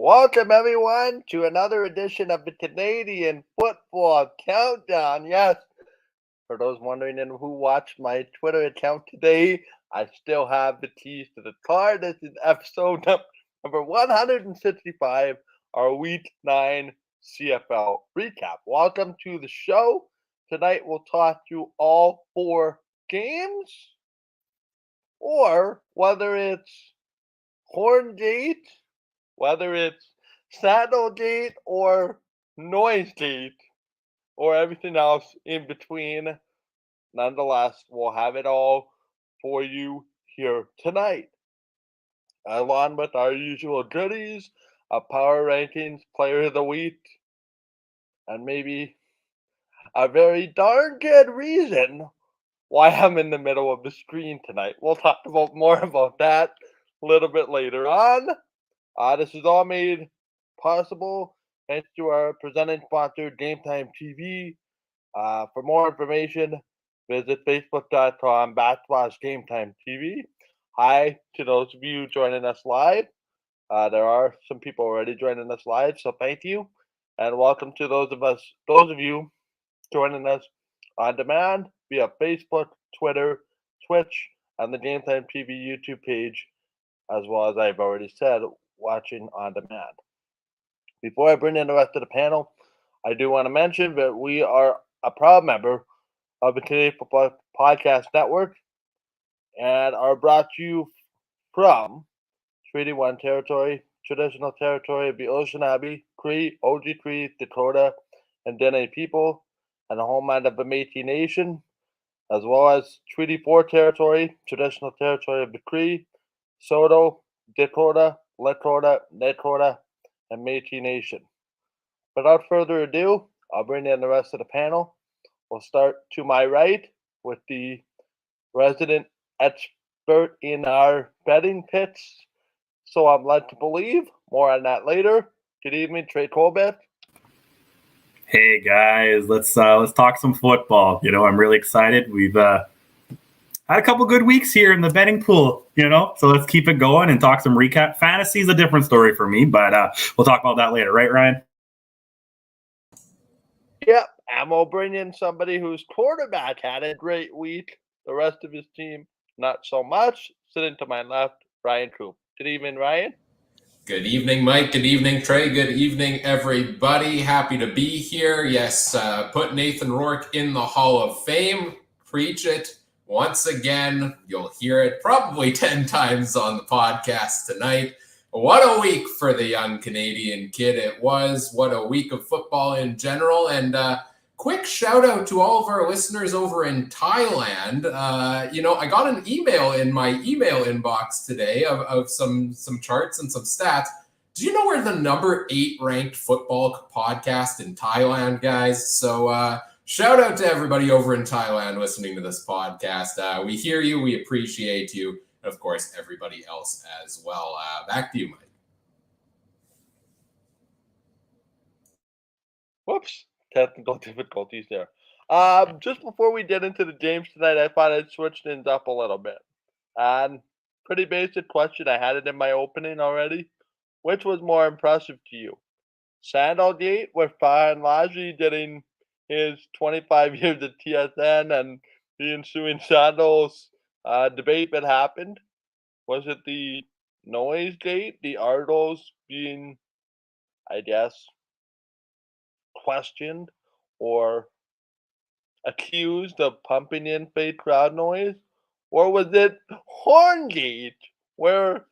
Welcome, everyone, to another edition of the Canadian Football Countdown. Yes, for those wondering who watched my Twitter account today, I still have the keys to the car. This is episode number 165, our Week 9 CFL recap. Welcome to the show. Tonight, we'll talk through all 4 games, or whether it's Horngate, whether it's Saddlegate or Noisegate or everything else in between. Nonetheless, we'll have it all for you here tonight. Along with our usual goodies, a power rankings, player of the week, and maybe a very darn good reason why I'm in the middle of the screen tonight. We'll talk about more about that a little bit later on. This is all made possible thanks to our presenting sponsor, Game Time TV. For more information, visit facebook.com/Game Time TV. Hi to those of you joining us live. There are some people already joining us live, so thank you. And welcome to those of you joining us on demand via Facebook, Twitter, Twitch, and the Game Time TV YouTube page, as well as I've already said, watching on demand. Before I bring in the rest of the panel, I do want to mention that we are a proud member of the Canadian Football Podcast Network and are brought to you from Treaty 1 territory, traditional territory of the Oceanabi, Cree, Oji Cree, Dakota, and Dene people, and the homeland of the Métis Nation, as well as Treaty 4 territory, traditional territory of the Cree, Saulteaux, Dakota, Lakota, Nakota, and Métis Nation. Without further ado, I'll bring in the rest of the panel. We'll start to my right with the resident expert in our betting picks, so I'm led to believe. More on that later. Good evening, Trey Colbert. Hey guys, let's talk some football. I'm really excited. We've had a couple good weeks here in the betting pool, so let's keep it going and talk some recap. Fantasy is a different story for me, but we'll talk about that later, right, Ryan? Yep, and we'll bring in somebody whose quarterback had a great week. The rest of his team, not so much. Sitting to my left, Ryan Coop. Good evening, Ryan. Good evening, Mike. Good evening, Trey. Good evening, everybody. Happy to be here. Yes, put Nathan Rourke in the Hall of Fame. Preach it. Once again, you'll hear it probably 10 times on the podcast tonight. What a week for the young Canadian kid it was. What a week of football in general. And quick shout out to all of our listeners over in Thailand. I got an email in my email inbox today of some charts and some stats. Do you know we're the number 8 ranked football podcast in Thailand, guys? So shout out to everybody over in Thailand listening to this podcast. We hear you. We appreciate you. And of course, everybody else as well. Back to you, Mike. Whoops. Technical difficulties there. Just before we get into the games tonight, I thought I'd switch things up a little bit. Pretty basic question. I had it in my opening already. Which was more impressive to you? Sandalgate, with Farhan getting his 25 years at TSN and the ensuing Sandals debate that happened? Was it the Noisegate, the Argonauts being, I guess, questioned or accused of pumping in fake crowd noise? Or was it Horngate, where,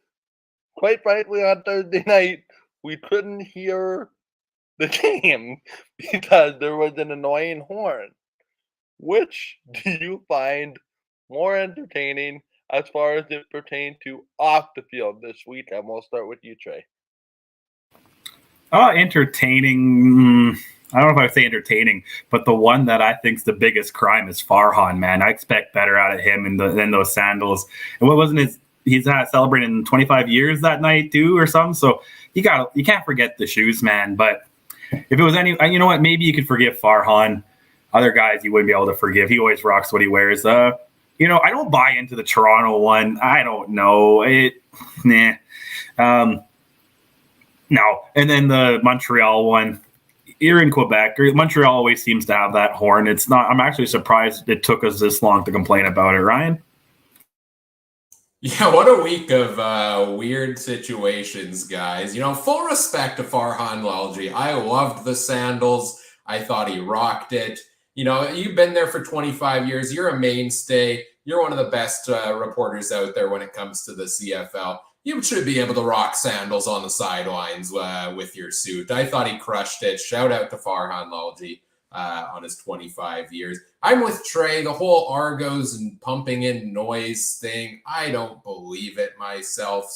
quite frankly, on Thursday night, we couldn't hear the game because there was an annoying horn? Which do you find more entertaining as far as it pertains to off the field this week? And we'll start with you, Trey. Entertaining. I don't know if I would say entertaining, but the one that I think is the biggest crime is Farhan, man. I expect better out of him than those Sandals. And what wasn't his? He's celebrating 25 years that night too, or something. So you can't forget the shoes, man. But if it was you know what? Maybe you could forgive Farhan. Other guys you wouldn't be able to forgive. He always rocks what he wears. I don't buy into the Toronto one. I don't know. No. And then the Montreal one, you're in Quebec. Montreal always seems to have that horn. It's not. I'm actually surprised it took us this long to complain about it, Ryan. Yeah, what a week of weird situations, guys. Full respect to Farhan Lalji. I loved the Sandals. I thought he rocked it. You've been there for 25 years. You're a mainstay. You're one of the best reporters out there when it comes to the CFL. You should be able to rock sandals on the sidelines with your suit. I thought he crushed it. Shout out to Farhan Lalji on his 25 years. I'm with Trey. The whole Argos and pumping in noise thing, I don't believe it myself.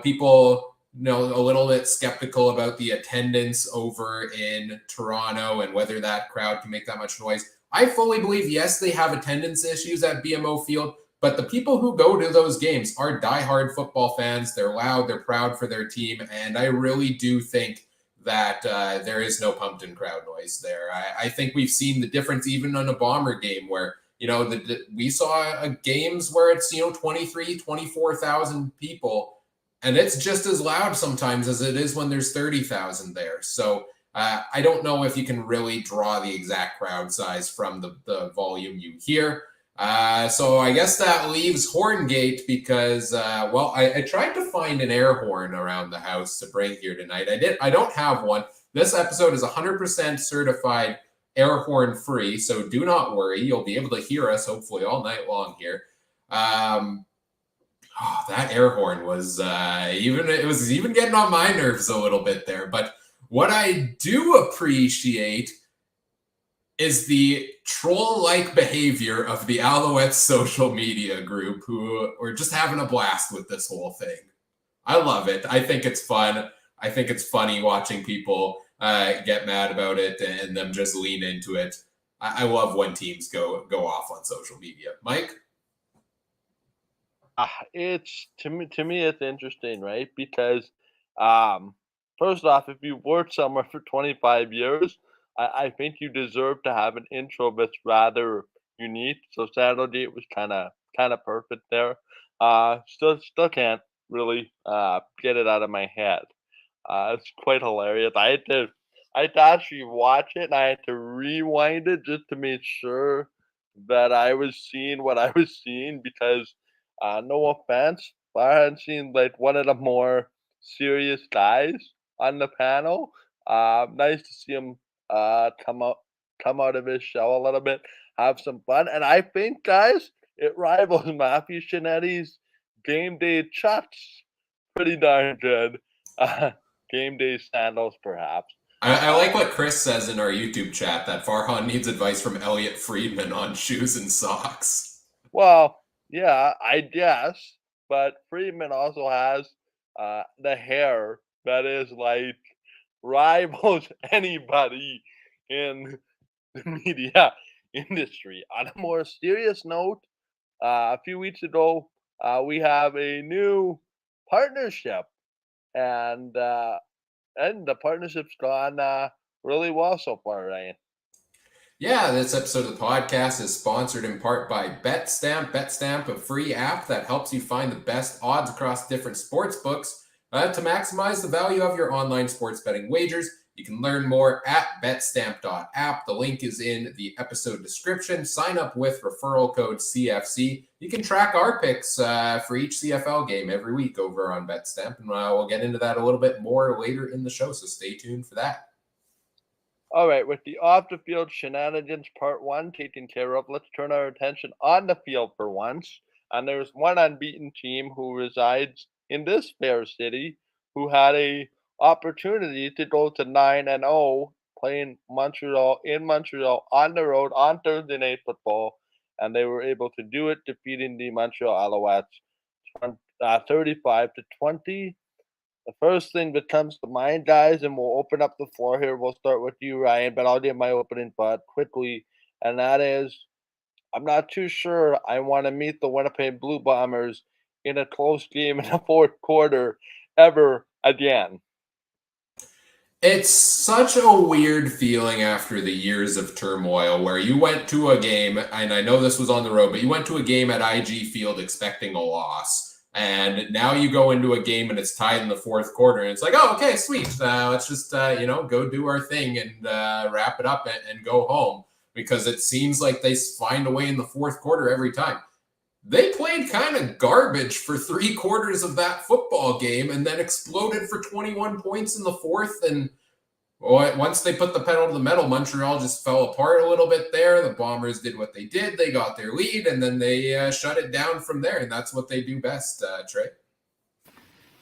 People a little bit skeptical about the attendance over in Toronto and whether that crowd can make that much noise. I fully believe, yes, they have attendance issues at BMO Field, but the people who go to those games are diehard football fans. They're loud, they're proud for their team, and I really do think that there is no pumped-in crowd noise there. I think we've seen the difference even on a Bomber game where, we saw games where it's, 23, 24,000 people, and it's just as loud sometimes as it is when there's 30,000 there. So I don't know if you can really draw the exact crowd size from the volume you hear. So I guess that leaves Horngate because, I tried to find an air horn around the house to bring here tonight. I don't have one. This episode is 100% certified air horn free, so do not worry. You'll be able to hear us hopefully all night long here. That air horn was even getting on my nerves a little bit there. But what I do appreciate is the troll-like behavior of the Alouettes social media group who are just having a blast with this whole thing. I love it. I think it's fun. I think it's funny watching people get mad about it and them just lean into it. I love when teams go off on social media. Mike? It's to me it's interesting, right? Because first off, if you worked somewhere for 25 years, I think you deserve to have an intro that's rather unique. So Saturday was kind of perfect there. Still can't really get it out of my head. It's quite hilarious. I had to actually watch it and I had to rewind it just to make sure that I was seeing what I was seeing because no offense, Farhan seemed like one of the more serious guys on the panel. Nice to see him come out of his shell a little bit, have some fun, and I think, guys, it rivals Matthew Shinetti's game day chucks pretty darn good. Game day sandals, perhaps. I like what Chris says in our YouTube chat that Farhan needs advice from Elliot Friedman on shoes and socks. Well, yeah, I guess, but Friedman also has the hair that is like rivals anybody in the media industry. On a more serious note, a few weeks ago, we have a new partnership, and the partnership's gone really well so far, Ryan. Yeah, this episode of the podcast is sponsored in part by Betstamp. Betstamp, a free app that helps you find the best odds across different sports books to maximize the value of your online sports betting wagers. You can learn more at betstamp.app. The link is in the episode description. Sign up with referral code CFC. You can track our picks for each CFL game every week over on Betstamp, and we'll get into that a little bit more later in the show, so stay tuned for that. All right, with the off-the-field shenanigans part one taken care of, let's turn our attention on the field for once. And there's one unbeaten team who resides in this fair city who had a opportunity to go to 9-0 playing Montreal on the road on Thursday Night Football, and they were able to do it, defeating the Montreal Alouettes 35-20. The first thing that comes to mind, guys, and we'll open up the floor here. We'll start with you, Ryan, but I'll give my opening thought quickly, and that is, I'm not too sure I want to meet the Winnipeg Blue Bombers in a close game in the fourth quarter ever again. It's such a weird feeling after the years of turmoil where you went to a game, and I know this was on the road, but you went to a game at IG Field expecting a loss. And now you go into a game and it's tied in the fourth quarter, and it's like, oh, okay, sweet. Let's just go do our thing and wrap it up and go home, because it seems like they find a way in the fourth quarter every time. They played kind of garbage for 3 quarters of that football game and then exploded for 21 points in the fourth. And once they put the pedal to the metal, Montreal just fell apart a little bit there. The Bombers did what they did. They got their lead, and then they shut it down from there. And that's what they do best, Trey.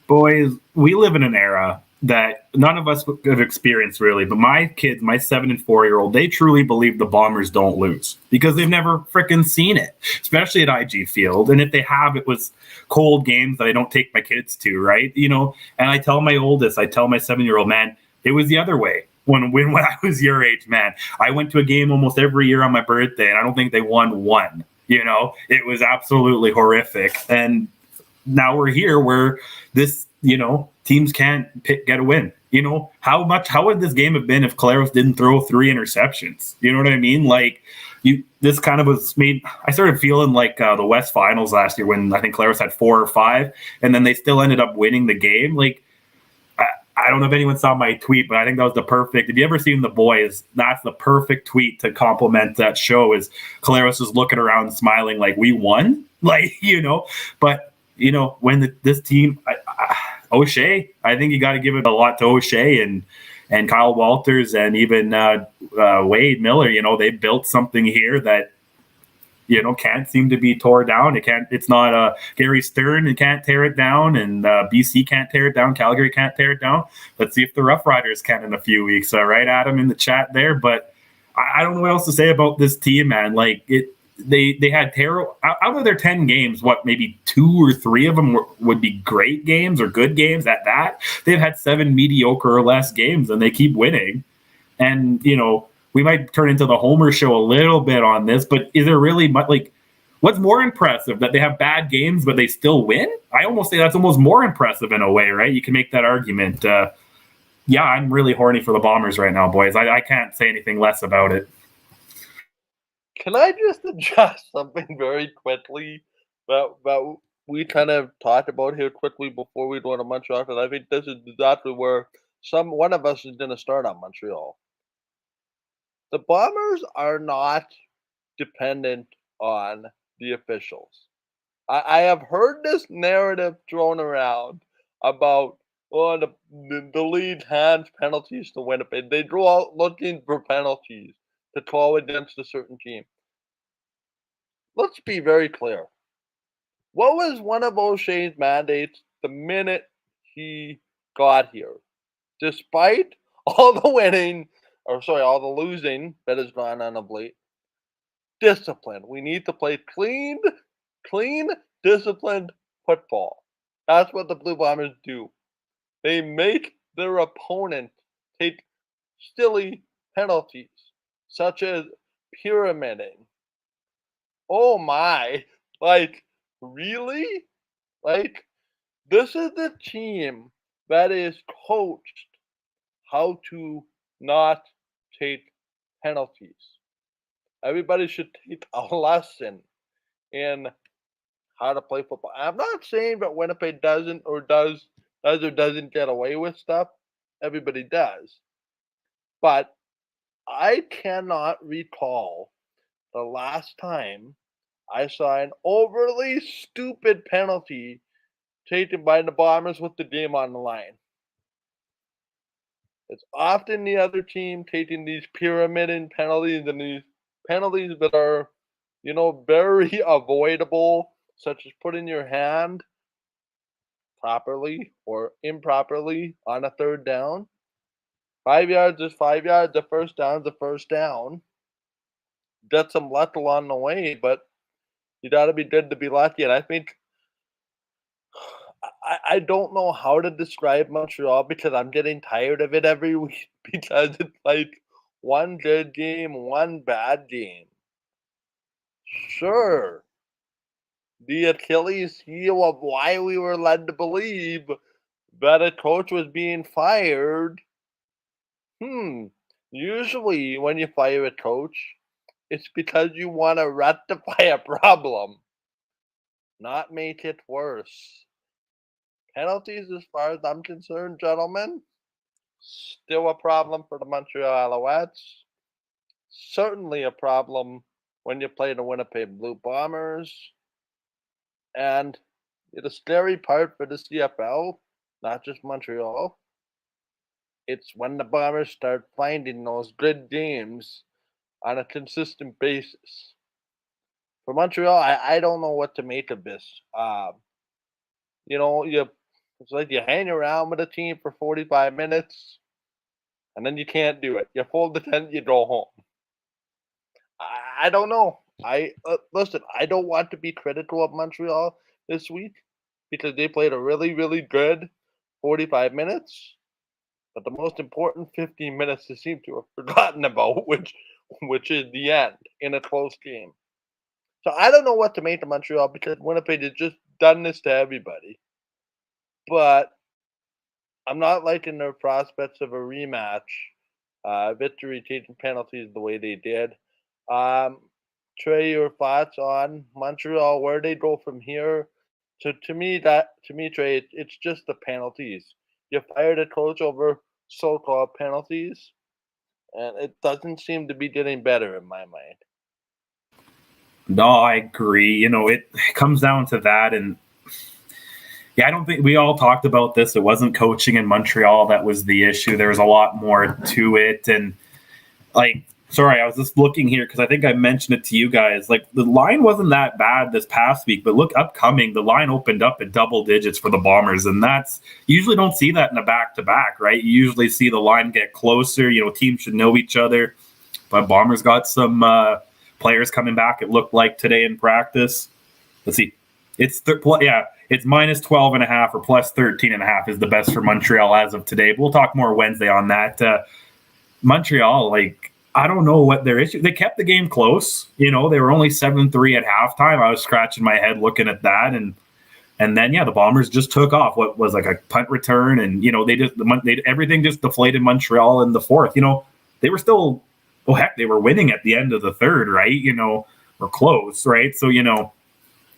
Boys, we live in an era that none of us have experienced really, but my kids, my 7 and 4-year-old, they truly believe the Bombers don't lose because they've never freaking seen it, especially at IG Field. And if they have, it was cold games that I don't take my kids to, right? And I tell my oldest, I tell my 7-year-old, man, it was the other way. When I was your age, man, I went to a game almost every year on my birthday, and I don't think they won one. It was absolutely horrific. And now we're here where this, teams can't get a win. How would this game have been if Collaros didn't throw 3 interceptions? You know what I mean? This kind of was made. I started feeling like the West Finals last year when I think Collaros had 4 or 5, and then they still ended up winning the game. I don't know if anyone saw my tweet, but I think that was the perfect. If you ever seen The Boys, that's the perfect tweet to compliment that show. Is Collaros is looking around, smiling like we won, But when this team, O'Shea, I think you got to give it a lot to O'Shea and Kyle Walters and even Wade Miller. They built something here that can't seem to be tore down. It's not Gary Stern. It can't tear it down, and BC can't tear it down. Calgary can't tear it down. Let's see if the Rough Riders can in a few weeks. All right, Adam in the chat there. But I don't know what else to say about this team, man. They had terrible out of their 10 games. What, maybe 2 or 3 of them would be great games or good games. At that, they've had 7 mediocre or less games, and they keep winning. And we might turn into the Homer show a little bit on this, but is there really much what's more impressive, that they have bad games but they still win? I almost say that's almost more impressive in a way, right? You can make that argument. I'm really horny for the Bombers right now, boys. I can't say anything less about it. Can I just adjust something very quickly that we kind of talked about here quickly before we go to Montreal? Because I think this is exactly where one of us is going to start on Montreal. The Bombers are not dependent on the officials. I have heard this narrative thrown around about the league hands penalties to Winnipeg. They go out looking for penalties to call against a certain team. Let's be very clear. What was one of O'Shea's mandates the minute he got here? Despite all the winning, all the losing that has gone on of late, discipline. We need to play clean, disciplined football. That's what the Blue Bombers do. They make their opponent take silly penalties, such as pyramiding. Oh my, really? This is the team that is coached how to not take penalties. Everybody should take a lesson in how to play football. I'm not saying that Winnipeg doesn't or doesn't get away with stuff. Everybody does. But I cannot recall the last time I saw an overly stupid penalty taken by the Bombers with the game on the line. It's often the other team taking these pyramiding penalties and these penalties that are, very avoidable, such as putting your hand properly or improperly on a third down. 5 yards is 5 yards. The first down is the first down. Get some luck along the way, but you got to be good to be lucky. And I think I don't know how to describe Montreal because I'm getting tired of it every week because it's one good game, one bad game. Sure. The Achilles heel of why we were led to believe that a coach was being fired. Usually when you fire a coach, it's because you want to rectify a problem, not make it worse. Penalties, as far as I'm concerned, gentlemen, still a problem for the Montreal Alouettes. Certainly a problem when you play the Winnipeg Blue Bombers. And the scary part for the CFL, not just Montreal, it's when the Bombers start finding those good games on a consistent basis. For Montreal, I don't know what to make of this. It's like you hang around with a team for 45 minutes, and then you can't do it. You fold the tent, you go home. I don't know. Listen. I don't want to be critical of Montreal this week because they played a really, really good 45 minutes, but the most important 15 minutes they seem to have forgotten about, which is the end in a close game. So I don't know what to make of Montreal because Winnipeg has just done this to everybody. But I'm not liking their prospects of a rematch, victory taking penalties the way they did. Trey, your thoughts on Montreal, where they go from here? To me, Trey, it's just the penalties. You fired a coach over so-called penalties, and it doesn't seem to be getting better in my mind. No, I agree. It comes down to that. And yeah, I don't think we all talked about this. It wasn't coaching in Montreal that was the issue. There was a lot more to it. And sorry, I was just looking here because I think I mentioned it to you guys. The line wasn't that bad this past week, but look, upcoming, the line opened up at double digits for the Bombers. And you usually don't see that in a back-to-back, right? You usually see the line get closer. Teams should know each other. But Bombers got some players coming back, it looked like today in practice. Let's see. It's minus 12.5 or plus 13.5 is the best for Montreal as of today. But we'll talk more Wednesday on that. Montreal, I don't know what their issue. They kept the game close. They were only 7-3 at halftime. I was scratching my head looking at that, and then the Bombers just took off. What was like a punt return, and everything just deflated Montreal in the fourth. They were still. Oh, heck, they were winning at the end of the third, right? Or close, right? So,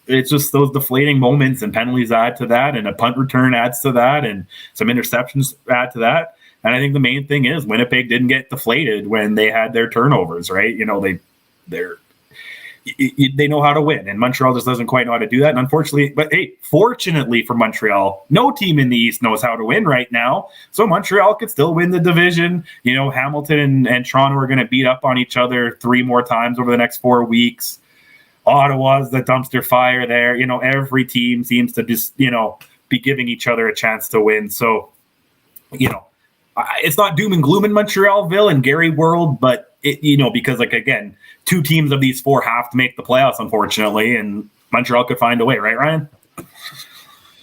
it's just those deflating moments and penalties add to that, and a punt return adds to that, and some interceptions add to that. And I think the main thing is Winnipeg didn't get deflated when they had their turnovers, right? They know how to win, and Montreal just doesn't quite know how to do that. And unfortunately, but hey, fortunately for Montreal, no team in the East knows how to win right now. So Montreal could still win the division. Hamilton and Toronto are going to beat up on each other 3 more times over the next 4 weeks. Ottawa's the dumpster fire there. Every team seems to just, be giving each other a chance to win. So, it's not doom and gloom in Montrealville and Gary World, but because again, 2 teams of these 4 have to make the playoffs, unfortunately, and Montreal could find a way, right, Ryan?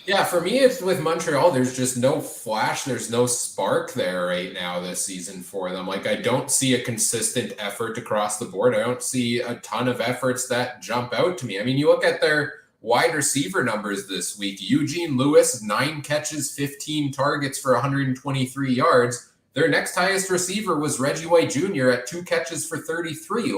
Yeah, for me, it's with Montreal, there's just no flash. There's no spark there right now this season for them. I don't see a consistent effort across the board. I don't see a ton of efforts that jump out to me. I mean, you look at their wide receiver numbers this week. Eugene Lewis, 9 catches, 15 targets for 123 yards. Their next highest receiver was Reggie White Jr. at 2 catches for 33.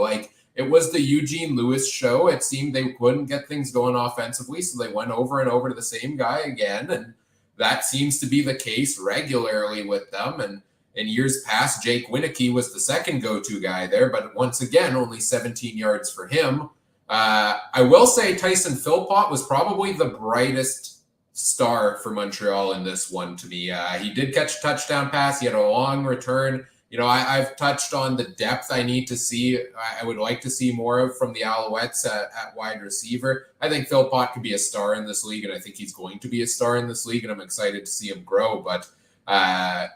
It was the Eugene Lewis show. It seemed they couldn't get things going offensively, so they went over and over to the same guy again, and that seems to be the case regularly with them. And in years past, Jake Winnipeg was the second go-to guy there, but once again, only 17 yards for him. I will say Tyson Philpott was probably the brightest star for Montreal in this one to me. He did catch a touchdown pass. He had a long return. I've touched on the depth I need to see. I would like to see more of from the Alouettes at wide receiver. I think Philpott could be a star in this league, and I think he's going to be a star in this league, and I'm excited to see him grow. But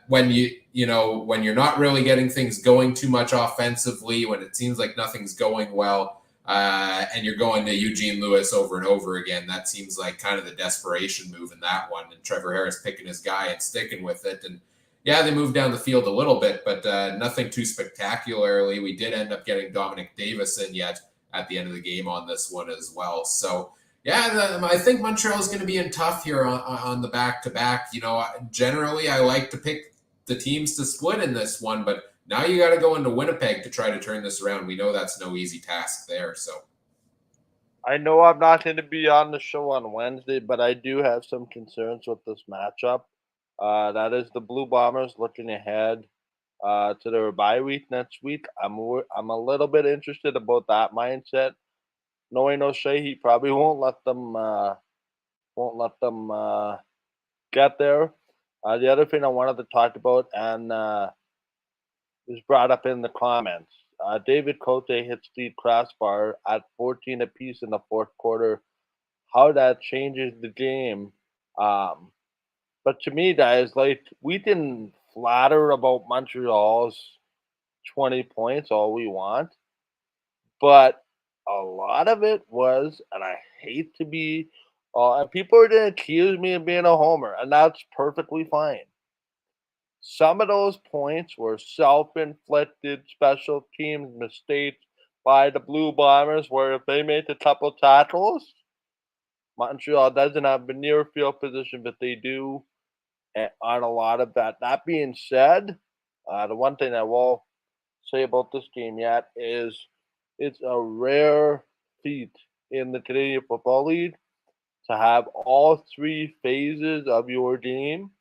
when you're not really getting things going too much offensively, when it seems like nothing's going well, and you're going to Eugene Lewis over and over again, that seems like kind of the desperation move in that one. And Trevor Harris picking his guy and sticking with it. And yeah, they moved down the field a little bit, but nothing too spectacularly. We did end up getting Dominic Davison yet at the end of the game on this one as well. So yeah, I think Montreal is going to be in tough here on the back-to-back. Generally I like to pick the teams to split in this one, but now you got to go into Winnipeg to try to turn this around. We know that's no easy task there. So I know I'm not going to be on the show on Wednesday, but I do have some concerns with this matchup. That is the Blue Bombers looking ahead to their bye week next week. I'm a little bit interested about that mindset. Knowing O'Shea, he probably won't let them get there. The other thing I wanted to talk about and was brought up in the comments. David Cote hits the crossbar at 14 apiece in the fourth quarter. How that changes the game. Um, but to me, guys, like we can flatter about Montreal's 20 points all we want, but a lot of it was, and I hate to be, and people are going to accuse me of being a homer, and that's perfectly fine. Some of those points were self-inflicted special teams mistakes by the Blue Bombers, where if they made a couple tackles, Montreal doesn't have the near field position, but they do on a lot of that. That being said, the one thing I will say about this game yet is it's a rare feat in the Canadian Football League to have all three phases of your game,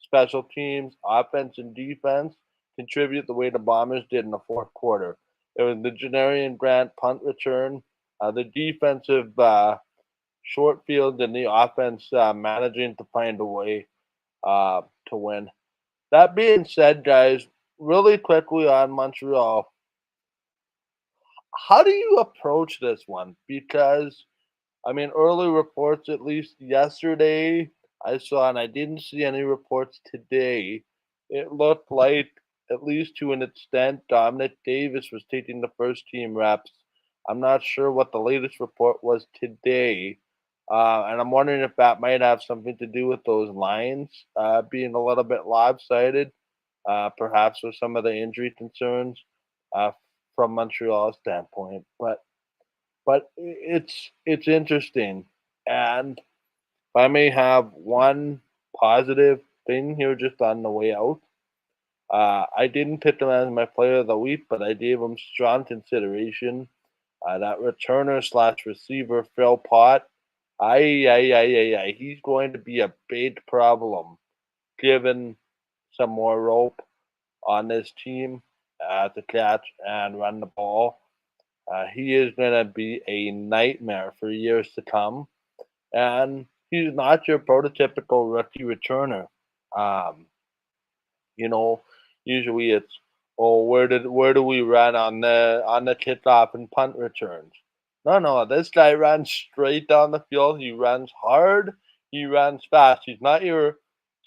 special teams, offense, and defense, contribute the way the Bombers did in the fourth quarter. It was the Janarian Grant punt return, the defensive short field, and the offense managing to find a way to win. That being said, guys, really quickly on Montreal, how do you approach this one? Because, I mean, early reports, at least yesterday, I saw, and I didn't see any reports today. It looked like, at least to an extent, Dominic Davis was taking the first team reps. I'm not sure what the latest report was today. And I'm wondering if that might have something to do with those lines being a little bit lopsided, perhaps with some of the injury concerns from Montreal's standpoint. But it's interesting, and if I may have one positive thing here just on the way out, I didn't pick him as my player of the week, but I gave him strong consideration. That returner slash receiver, Phil Pott, he's going to be a big problem given some more rope on this team to catch and run the ball. He is going to be a nightmare for years to come. And he's not your prototypical rookie returner. Um, you know, usually it's, oh, where do we run on the kickoff and punt returns? No, this guy runs straight down the field. He runs hard. He runs fast. He's not your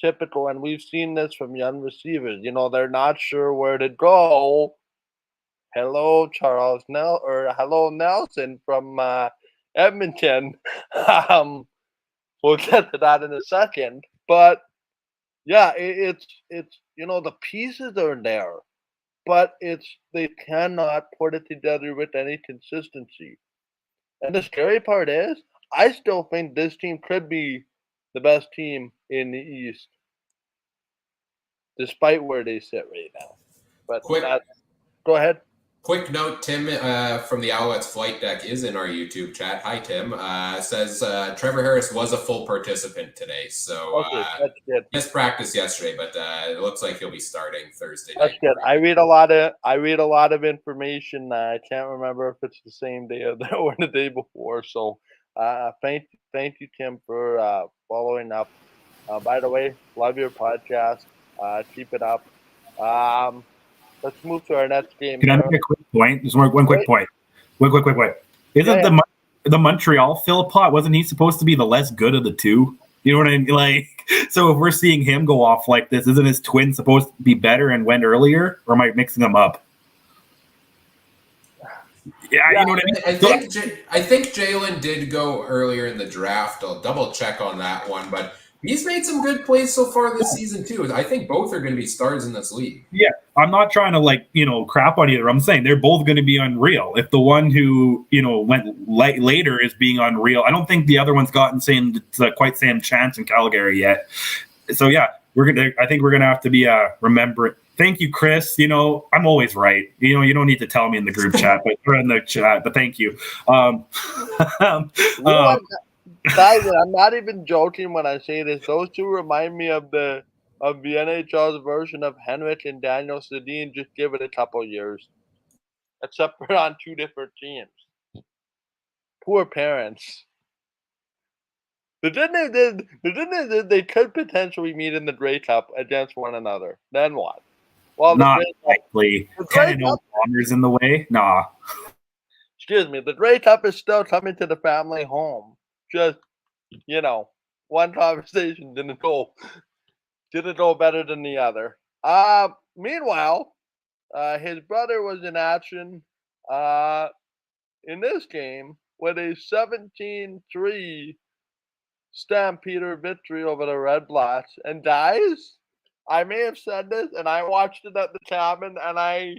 typical, and we've seen this from young receivers. You know, they're not sure where to go. Hello, hello, Nelson from Edmonton. We'll get to that in a second. But yeah, it's the pieces are there, but they cannot put it together with any consistency. And the scary part is, I still think this team could be the best team in the East, despite where they sit right now. But go ahead. Quick note, Tim from the Alouettes flight deck is in our YouTube chat. Hi, Tim. Says Trevor Harris was a full participant today. So okay, that's good. Missed practice yesterday, but it looks like he'll be starting Thursday night. That's good. I read a lot of information. I can't remember if it's the same day or the day before. So thank you, Tim, for following up. By the way, love your podcast. Keep it up. Let's move to our next game. Can I make a quick point? Just one quick point. Quick point. Isn't the Montreal Philpott, wasn't he supposed to be the less good of the two? You know what I mean? Like, so if we're seeing him go off like this, isn't his twin supposed to be better and went earlier? Or am I mixing them up? Yeah, you know what I mean? I think Jalen did go earlier in the draft. I'll double check on that one, but he's made some good plays so far this season too. I think both are going to be stars in this league. Yeah, I'm not trying to crap on either. I'm saying they're both going to be unreal. If the one who went later is being unreal, I don't think the other one's gotten quite same chance in Calgary yet. So yeah, I think we're gonna have to be Thank you, Chris. I'm always right. You don't need to tell me in the group chat, but we're in the chat. But thank you. Guys, I'm not even joking when I say this. Those two remind me of the NHL's version of Henrik and Daniel Sedin. Just give it a couple years, except for on two different teams. Poor parents. The good news is they could potentially meet in the Grey Cup against one another. Then what? Well, not likely. 10-0 Bombers in the way? Nah. Excuse me. The Grey Cup is still coming to the family home. Just, one conversation didn't go better than the other. Meanwhile, his brother was in action in this game with a 17-3 Stampeder victory over the Redblacks. And guys, I may have said this, and I watched it at the cabin, and I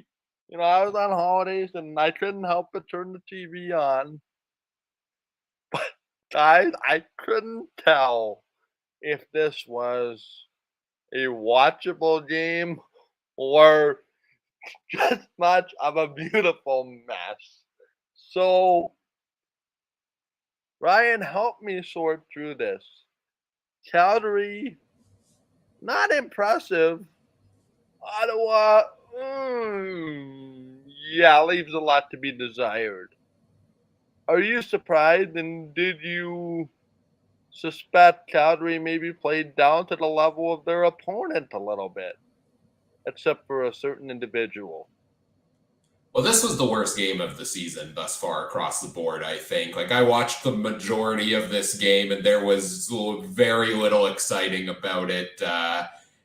was on holidays, and I couldn't help but turn the TV on. But guys, I couldn't tell if this was a watchable game or just much of a beautiful mess. So, Ryan, help me sort through this. Calgary, not impressive. Ottawa, leaves a lot to be desired. Are you surprised, and did you suspect Calgary maybe played down to the level of their opponent a little bit, except for a certain individual? Well, this was the worst game of the season thus far across the board, I think. I watched the majority of this game, and there was very little exciting about it.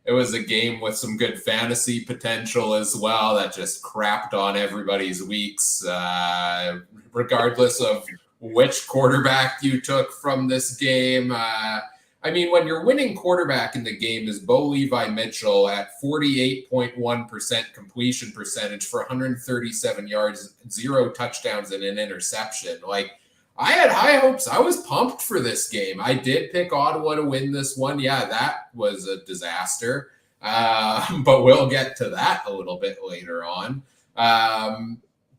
It was a game with some good fantasy potential as well that just crapped on everybody's weeks, regardless of which quarterback you took from this game. When your winning quarterback in the game is Bo Levi Mitchell at 48.1% completion percentage for 137 yards, 0 touchdowns, and an interception. I had high hopes. I was pumped for this game. I did pick Ottawa to win this one. Yeah, that was a disaster. But we'll get to that a little bit later on.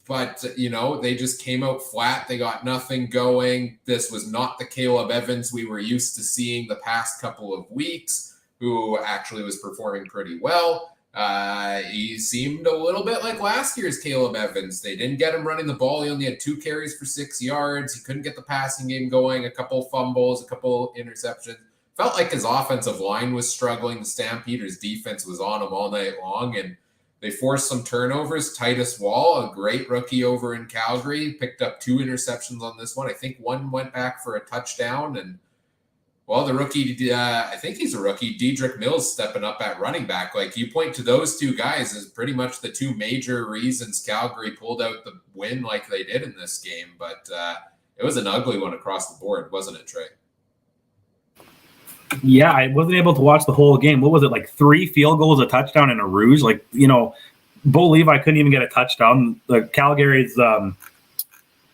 But they just came out flat. They got nothing going. This was not the Caleb Evans we were used to seeing the past couple of weeks, who actually was performing pretty well. He seemed a little bit like last year's Caleb Evans. They didn't get him running the ball. He only had 2 carries for 6 yards. He couldn't get the passing game going, a couple fumbles, a couple interceptions. Felt like his offensive line was struggling. The Stampeders defense was on him all night long, and they forced some turnovers. Titus Wall, a great rookie over in Calgary, picked up 2 interceptions on this one. I think one went back for a touchdown, and the rookie, I think he's a rookie, Dedrick Mills stepping up at running back. You point to those 2 guys as pretty much the 2 major reasons Calgary pulled out the win like they did in this game. But it was an ugly one across the board, wasn't it, Trey? Yeah, I wasn't able to watch the whole game. What was it, 3 field goals, a touchdown, and a rouge? Bo Levi couldn't even get a touchdown. Calgary's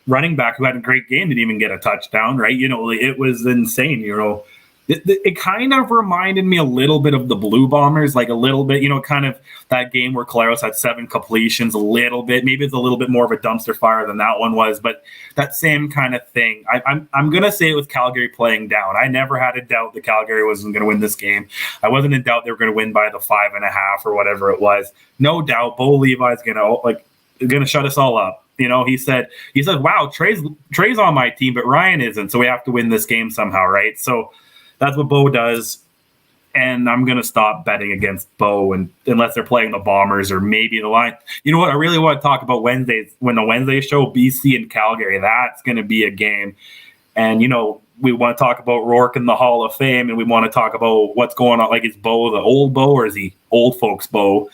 running back, who had a great game, didn't even get a touchdown, right? It was insane, It kind of reminded me a little bit of the Blue Bombers, a little bit, kind of that game where Claros had 7 completions, a little bit. Maybe it's a little bit more of a dumpster fire than that one was, but that same kind of thing. I'm going to say it was Calgary playing down. I never had a doubt that Calgary wasn't going to win this game. I wasn't in doubt they were going to win by the 5.5 or whatever it was. No doubt Bo Levi's going to shut us all up. He said, wow, Trey's on my team, but Ryan isn't, so we have to win this game somehow, right? So that's what Bo does, and I'm going to stop betting against Bo unless they're playing the Bombers or maybe the Lions. You know what? I really want to talk about Wednesdays, when the Wednesday show, BC and Calgary. That's going to be a game. And, we want to talk about Rourke in the Hall of Fame, and we want to talk about what's going on. Is Bo the old Bo, or is he old folks Bo?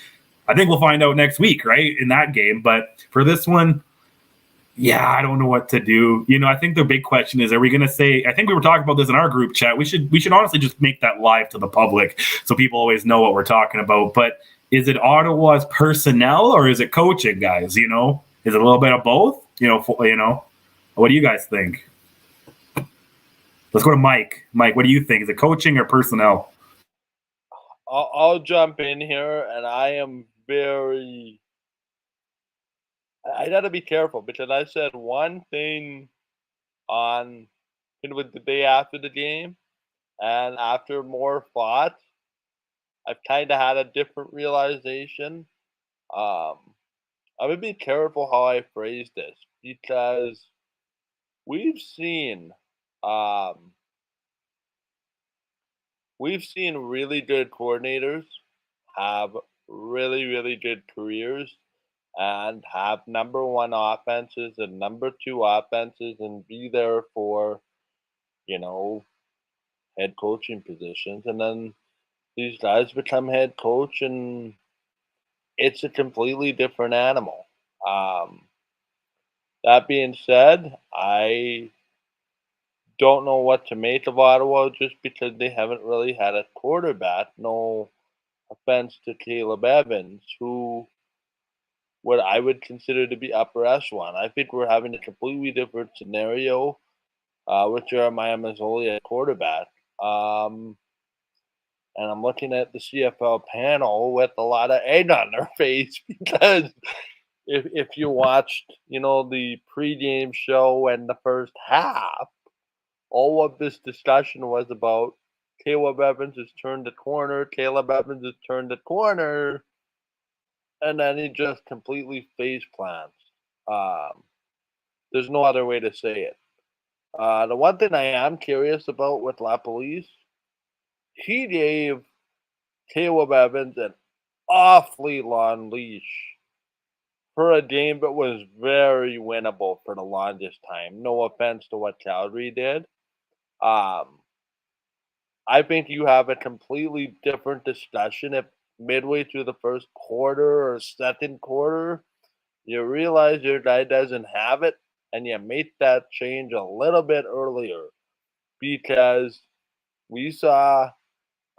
I think we'll find out next week, right, in that game. But for this one, yeah, I don't know what to do. I think the big question is, are we going to say, I think we were talking about this in our group chat. We should honestly just make that live to the public so people always know what we're talking about. But is it Ottawa's personnel or is it coaching, guys? Is it a little bit of both? What do you guys think? Let's go to Mike. Mike, what do you think? Is it coaching or personnel? I'll jump in here, and I am very. I got to be careful because I said one thing on with the day after the game, and after more thought, I've kind of had a different realization. Um, I would be careful how I phrase this because we've seen, um, we've seen really good coordinators have really, really good careers and have number one offenses and number two offenses and be there for, you know, head coaching positions. And then these guys become head coach and it's a completely different animal. Um, that being said, I don't know what to make of Ottawa just because they haven't really had a quarterback. No offense to Caleb Evans, who what I would consider to be upper echelon. I think we're having a completely different scenario with Jeremiah Mazzoli at quarterback. And I'm looking at the CFL panel with a lot of egg on their face because if you watched, the pregame show and the first half, all of this discussion was about Caleb Evans has turned the corner, Caleb Evans has turned the corner, and then he just completely face plants. There's no other way to say it. The one thing I am curious about with LaPolice, he gave Caleb Evans an awfully long leash for a game that was very winnable for the longest time. No offense to what Calgary did. I think you have a completely different discussion if midway through the first quarter or second quarter, you realize your guy doesn't have it and you make that change a little bit earlier because we saw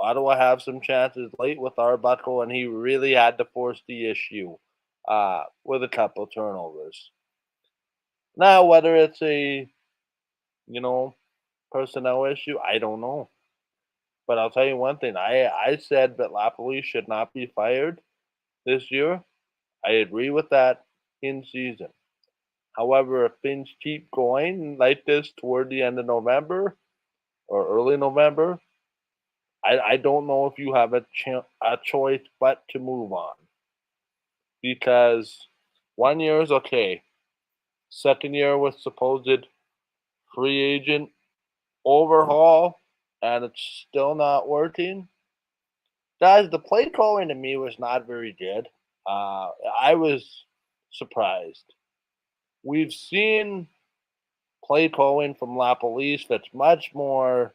Ottawa have some chances late with Arbuckle and he really had to force the issue with a couple turnovers. Now, whether it's a, personnel issue, I don't know. But I'll tell you one thing. I said that LaPolice should not be fired this year. I agree with that in season. However, if things keep going like this toward the end of November or early November, I don't know if you have a choice but to move on. Because 1 year is okay. Second year with supposed free agent overhaul, and it's still not working. Guys, the play calling to me was not very good. I was surprised. We've seen play calling from LaPolice that's much more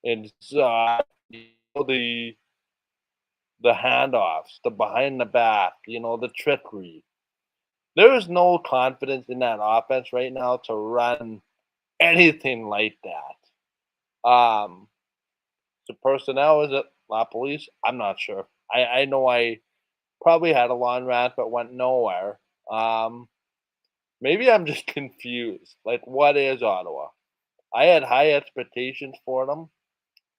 exotic. The handoffs, the behind the back, the trickery. There is no confidence in that offense right now to run anything like that. The personnel is it LaPolice? I'm not sure. I know I probably had a long rant but went nowhere. Maybe I'm just confused. Like, what is Ottawa? I had high expectations for them.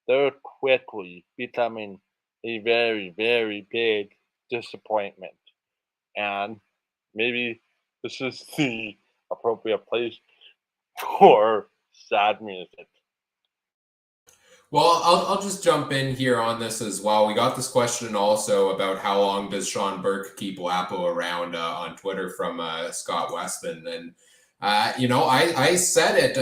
They're quickly becoming a very, very big disappointment. And maybe this is the appropriate place for sad music. Well, I'll just jump in here on this as well. We got this question also about how long does Sean Burke keep Lapo around on Twitter from Scott Westman. And, I said it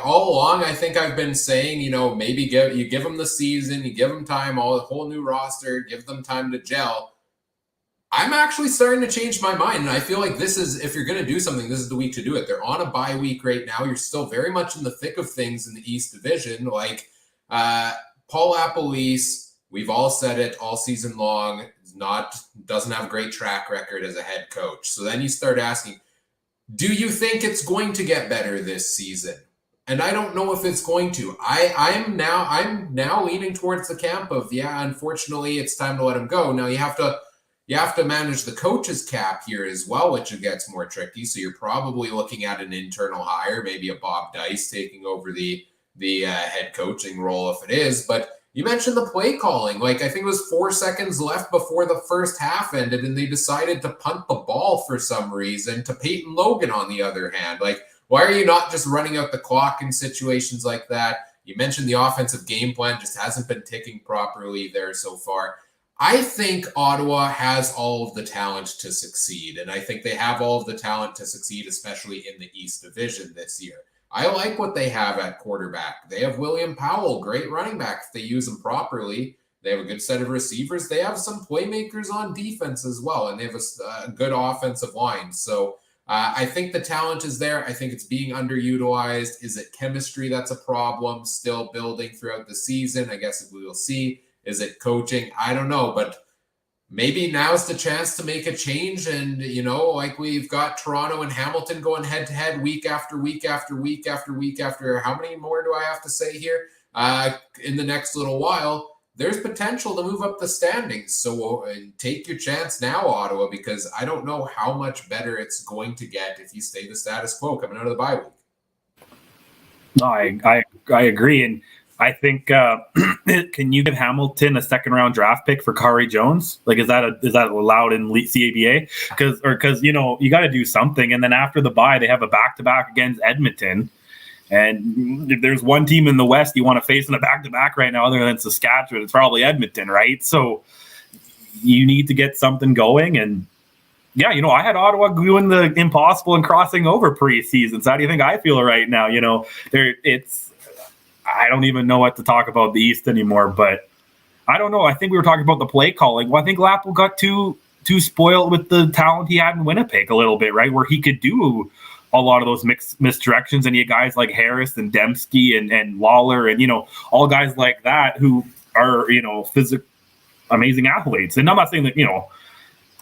all along. I think I've been saying, maybe give him the season, you give him time, a whole new roster, give them time to gel. I'm actually starting to change my mind. And I feel like this is, if you're going to do something, this is the week to do it. They're on a bye week right now. You're still very much in the thick of things in the East Division. Paul LaPolice, we've all said it all season long, doesn't have a great track record as a head coach. So then you start asking, do you think it's going to get better this season? And I don't know if it's going to. I'm now leaning towards the camp of, unfortunately, it's time to let him go. Now you have to manage the coach's cap here as well, which gets more tricky. So you're probably looking at an internal hire, maybe a Bob Dice taking over the head coaching role if it is. But, You mentioned the play calling. Like, I think it was 4 seconds left before the first half ended, and they decided to punt the ball for some reason to Peyton Logan, on the other hand. Like, why are you not just running out the clock in situations like that? You mentioned the offensive game plan just hasn't been ticking properly there so far. I think Ottawa has all of the talent to succeed, and I think they have all of the talent to succeed, especially in the East Division this year. I like what they have at quarterback. They have William Powell, great running back if they use him properly. They have a good set of receivers. They have some playmakers on defense as well, and they have a good offensive line. So I think the talent is there. I think it's being underutilized. Is it chemistry that's a problem, still building throughout the season? I guess we will see. Is it coaching? I don't know, but maybe now's the chance to make a change. And, like we've got Toronto and Hamilton going head to head week after week after week after week after, how many more do I have to say here? In the next little while, there's potential to move up the standings. So take your chance now, Ottawa, because I don't know how much better it's going to get if you stay the status quo coming out of the bye week. No, I agree. And I think, can you give Hamilton a second-round draft pick for Kari Jones? Like, is that allowed in CABA? Because you got to do something. And then after the bye, they have a back-to-back against Edmonton. And if there's one team in the West you want to face in a back-to-back right now, other than Saskatchewan, it's probably Edmonton, right? So you need to get something going. And yeah, I had Ottawa doing the impossible and crossing over preseason. So how do you think I feel right now? I don't even know what to talk about the East anymore, but I don't know. I think we were talking about the play calling. Well, I think Lappel got too spoiled with the talent he had in Winnipeg a little bit, right? Where he could do a lot of those misdirections, and you had guys like Harris and Dembski and Lawler and, all guys like that who are, amazing athletes. And I'm not saying that,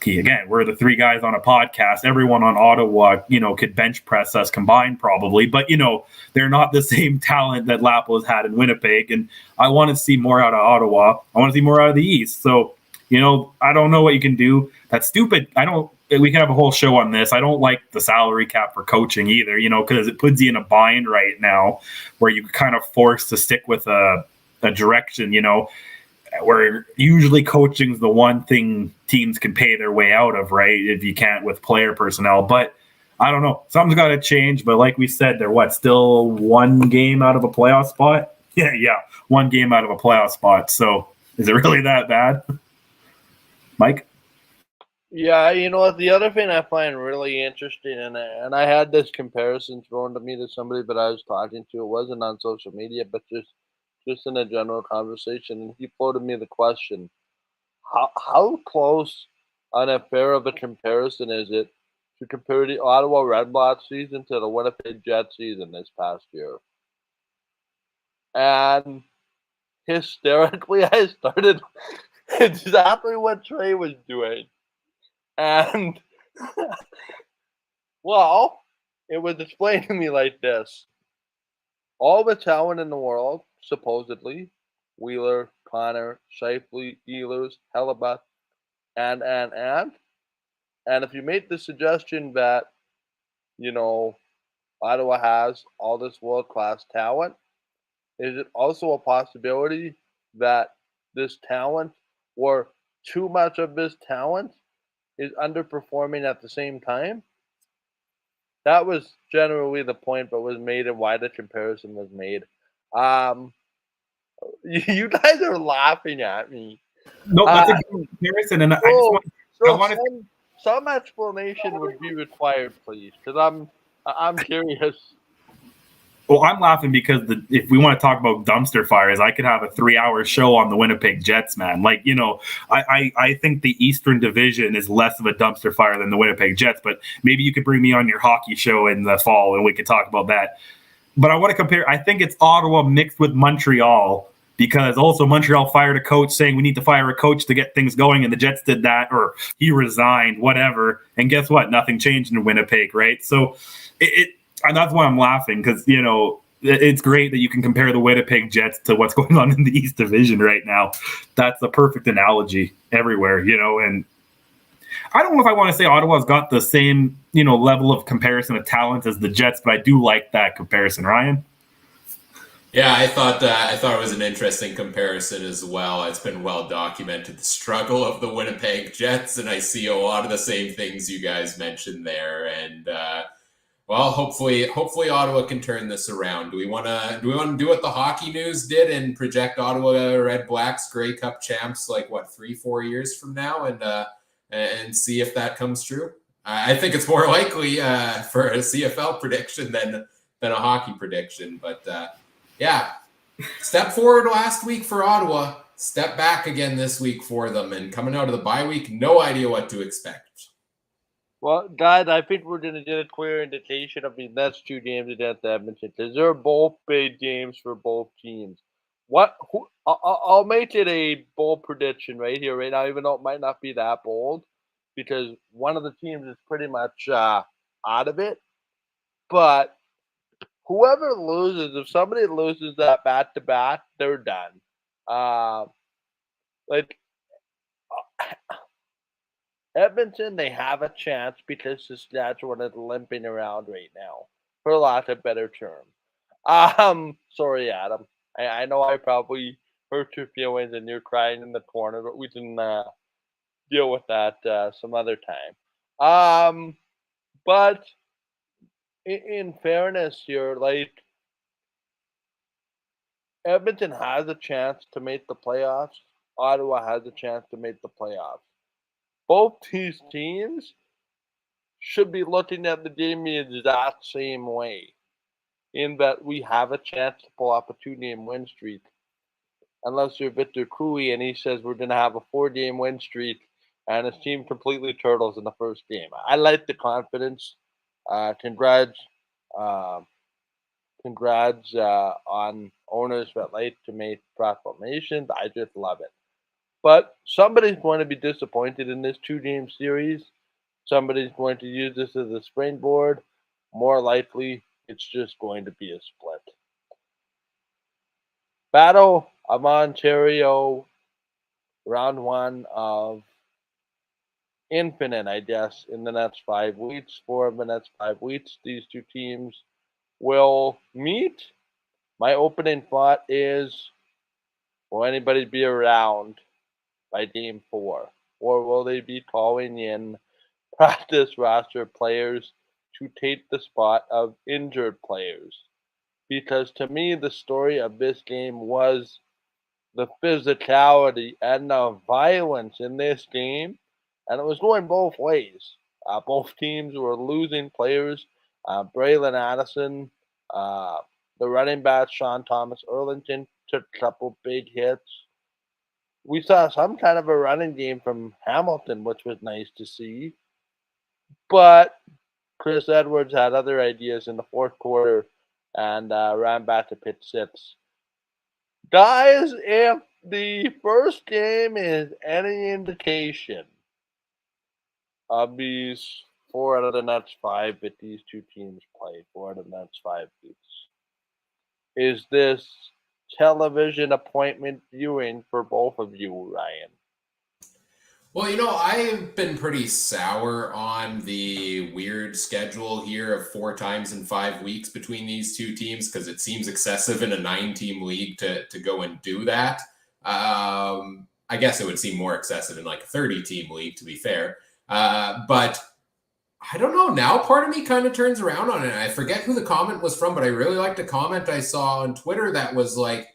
again, we're the three guys on a podcast. Everyone on Ottawa, could bench press us combined probably, but they're not the same talent that Lapo has had in Winnipeg. And I want to see more out of Ottawa. I want to see more out of the East. So, I don't know what you can do. That's stupid. We can have a whole show on this. I don't like the salary cap for coaching either, because it puts you in a bind right now where you're kind of forced to stick with a direction, where usually coaching is the one thing teams can pay their way out of, right? If you can't with player personnel. But I don't know. Something's got to change. But like we said, they're still one game out of a playoff spot? Yeah, one game out of a playoff spot. So is it really that bad? Mike? Yeah, the other thing I find really interesting, and I had this comparison thrown to me to somebody that I was talking to. It wasn't on social media, but just in a general conversation, and he floated me the question, how close on a fair of a comparison is it to compare the Ottawa Redblacks season to the Winnipeg Jets season this past year? And hysterically, I started exactly what Trey was doing. And, well, it was explained to me like this. All the talent in the world, supposedly, Wheeler, Connor, Shifley, Ehlers, Hellebuck, and if you make the suggestion that, Ottawa has all this world-class talent, is it also a possibility that this talent, or too much of this talent, is underperforming at the same time? That was generally the point that was made and why the comparison was made. You guys are laughing at me. No, that's a good comparison, and some explanation would be required, please, because I'm curious. Well, I'm laughing because if we want to talk about dumpster fires, I could have a 3-hour show on the Winnipeg Jets, man. I think the Eastern Division is less of a dumpster fire than the Winnipeg Jets, but maybe you could bring me on your hockey show in the fall and we could talk about that. But I want to compare. I think it's Ottawa mixed with Montreal, because also Montreal fired a coach saying we need to fire a coach to get things going, and the Jets did that, or he resigned, whatever. And guess what? Nothing changed in Winnipeg, right? So and that's why I'm laughing, because, it's great that you can compare the Winnipeg Jets to what's going on in the East Division right now. That's a perfect analogy everywhere, and I don't know if I want to say Ottawa's got the same, level of comparison of talent as the Jets, but I do like that comparison. Ryan? Yeah, I thought it was an interesting comparison as well. It's been well documented, the struggle of the Winnipeg Jets, and I see a lot of the same things you guys mentioned there. And well, hopefully Ottawa can turn this around. Do we want to do what the hockey news did and project Ottawa Redblacks Grey Cup champs like 3-4 years from now, and see if that comes true? I think it's more likely for a CFL prediction than a hockey prediction, but. Yeah, step forward last week for Ottawa, step back again this week for them, and coming out of the bye week, no idea what to expect. Well, guys, I think we're going to get a clear indication of these next two games against Edmonton because they're both big games for both teams. I'll make it a bold prediction right here, right now, even though it might not be that bold, because one of the teams is pretty much out of it. But whoever loses, if somebody loses that back-to-back, they're done. Edmonton, they have a chance because Saskatchewan is limping around right now, for lack of a better term. Sorry, Adam. I know I probably hurt your feelings and you're crying in the corner, but we can deal with that some other time. But in fairness here, Edmonton has a chance to make the playoffs. Ottawa has a chance to make the playoffs. Both these teams should be looking at the game the exact same way, in that we have a chance to pull off a 2-game win streak. Unless you're Victor Cruy and he says we're going to have a 4-game win streak and his team completely turtles in the first game. I like the confidence. Congrats on owners that like to make proclamations. I just love it. But somebody's going to be disappointed in this 2-game series. Somebody's going to use this as a springboard. More likely, it's just going to be a split. Battle of Ontario, round 1 of infinite, I guess, in the next 5 weeks. 4 of the next 5 weeks, these two teams will meet. My opening thought is, will anybody be around by game 4? Or will they be calling in practice roster players to take the spot of injured players? Because to me, the story of this game was the physicality and the violence in this game. And it was going both ways. Both teams were losing players. Braylon Addison, the running back, Sean Thomas Erlington, took a couple big hits. We saw some kind of a running game from Hamilton, which was nice to see. But Chris Edwards had other ideas in the fourth quarter and ran back to pick 6. Guys, if the first game is any indication of these 4 out of the next 5 that these two teams play, 4 out of the next 5 weeks, is this television appointment viewing for both of you, Ryan? Well, I've been pretty sour on the weird schedule here of 4 times in 5 weeks between these two teams because it seems excessive in a 9-team league to go and do that. I guess it would seem more excessive in like a 30-team league, to be fair. But I don't know. Now part of me kind of turns around on it. I forget who the comment was from, but I really liked a comment I saw on Twitter that was like,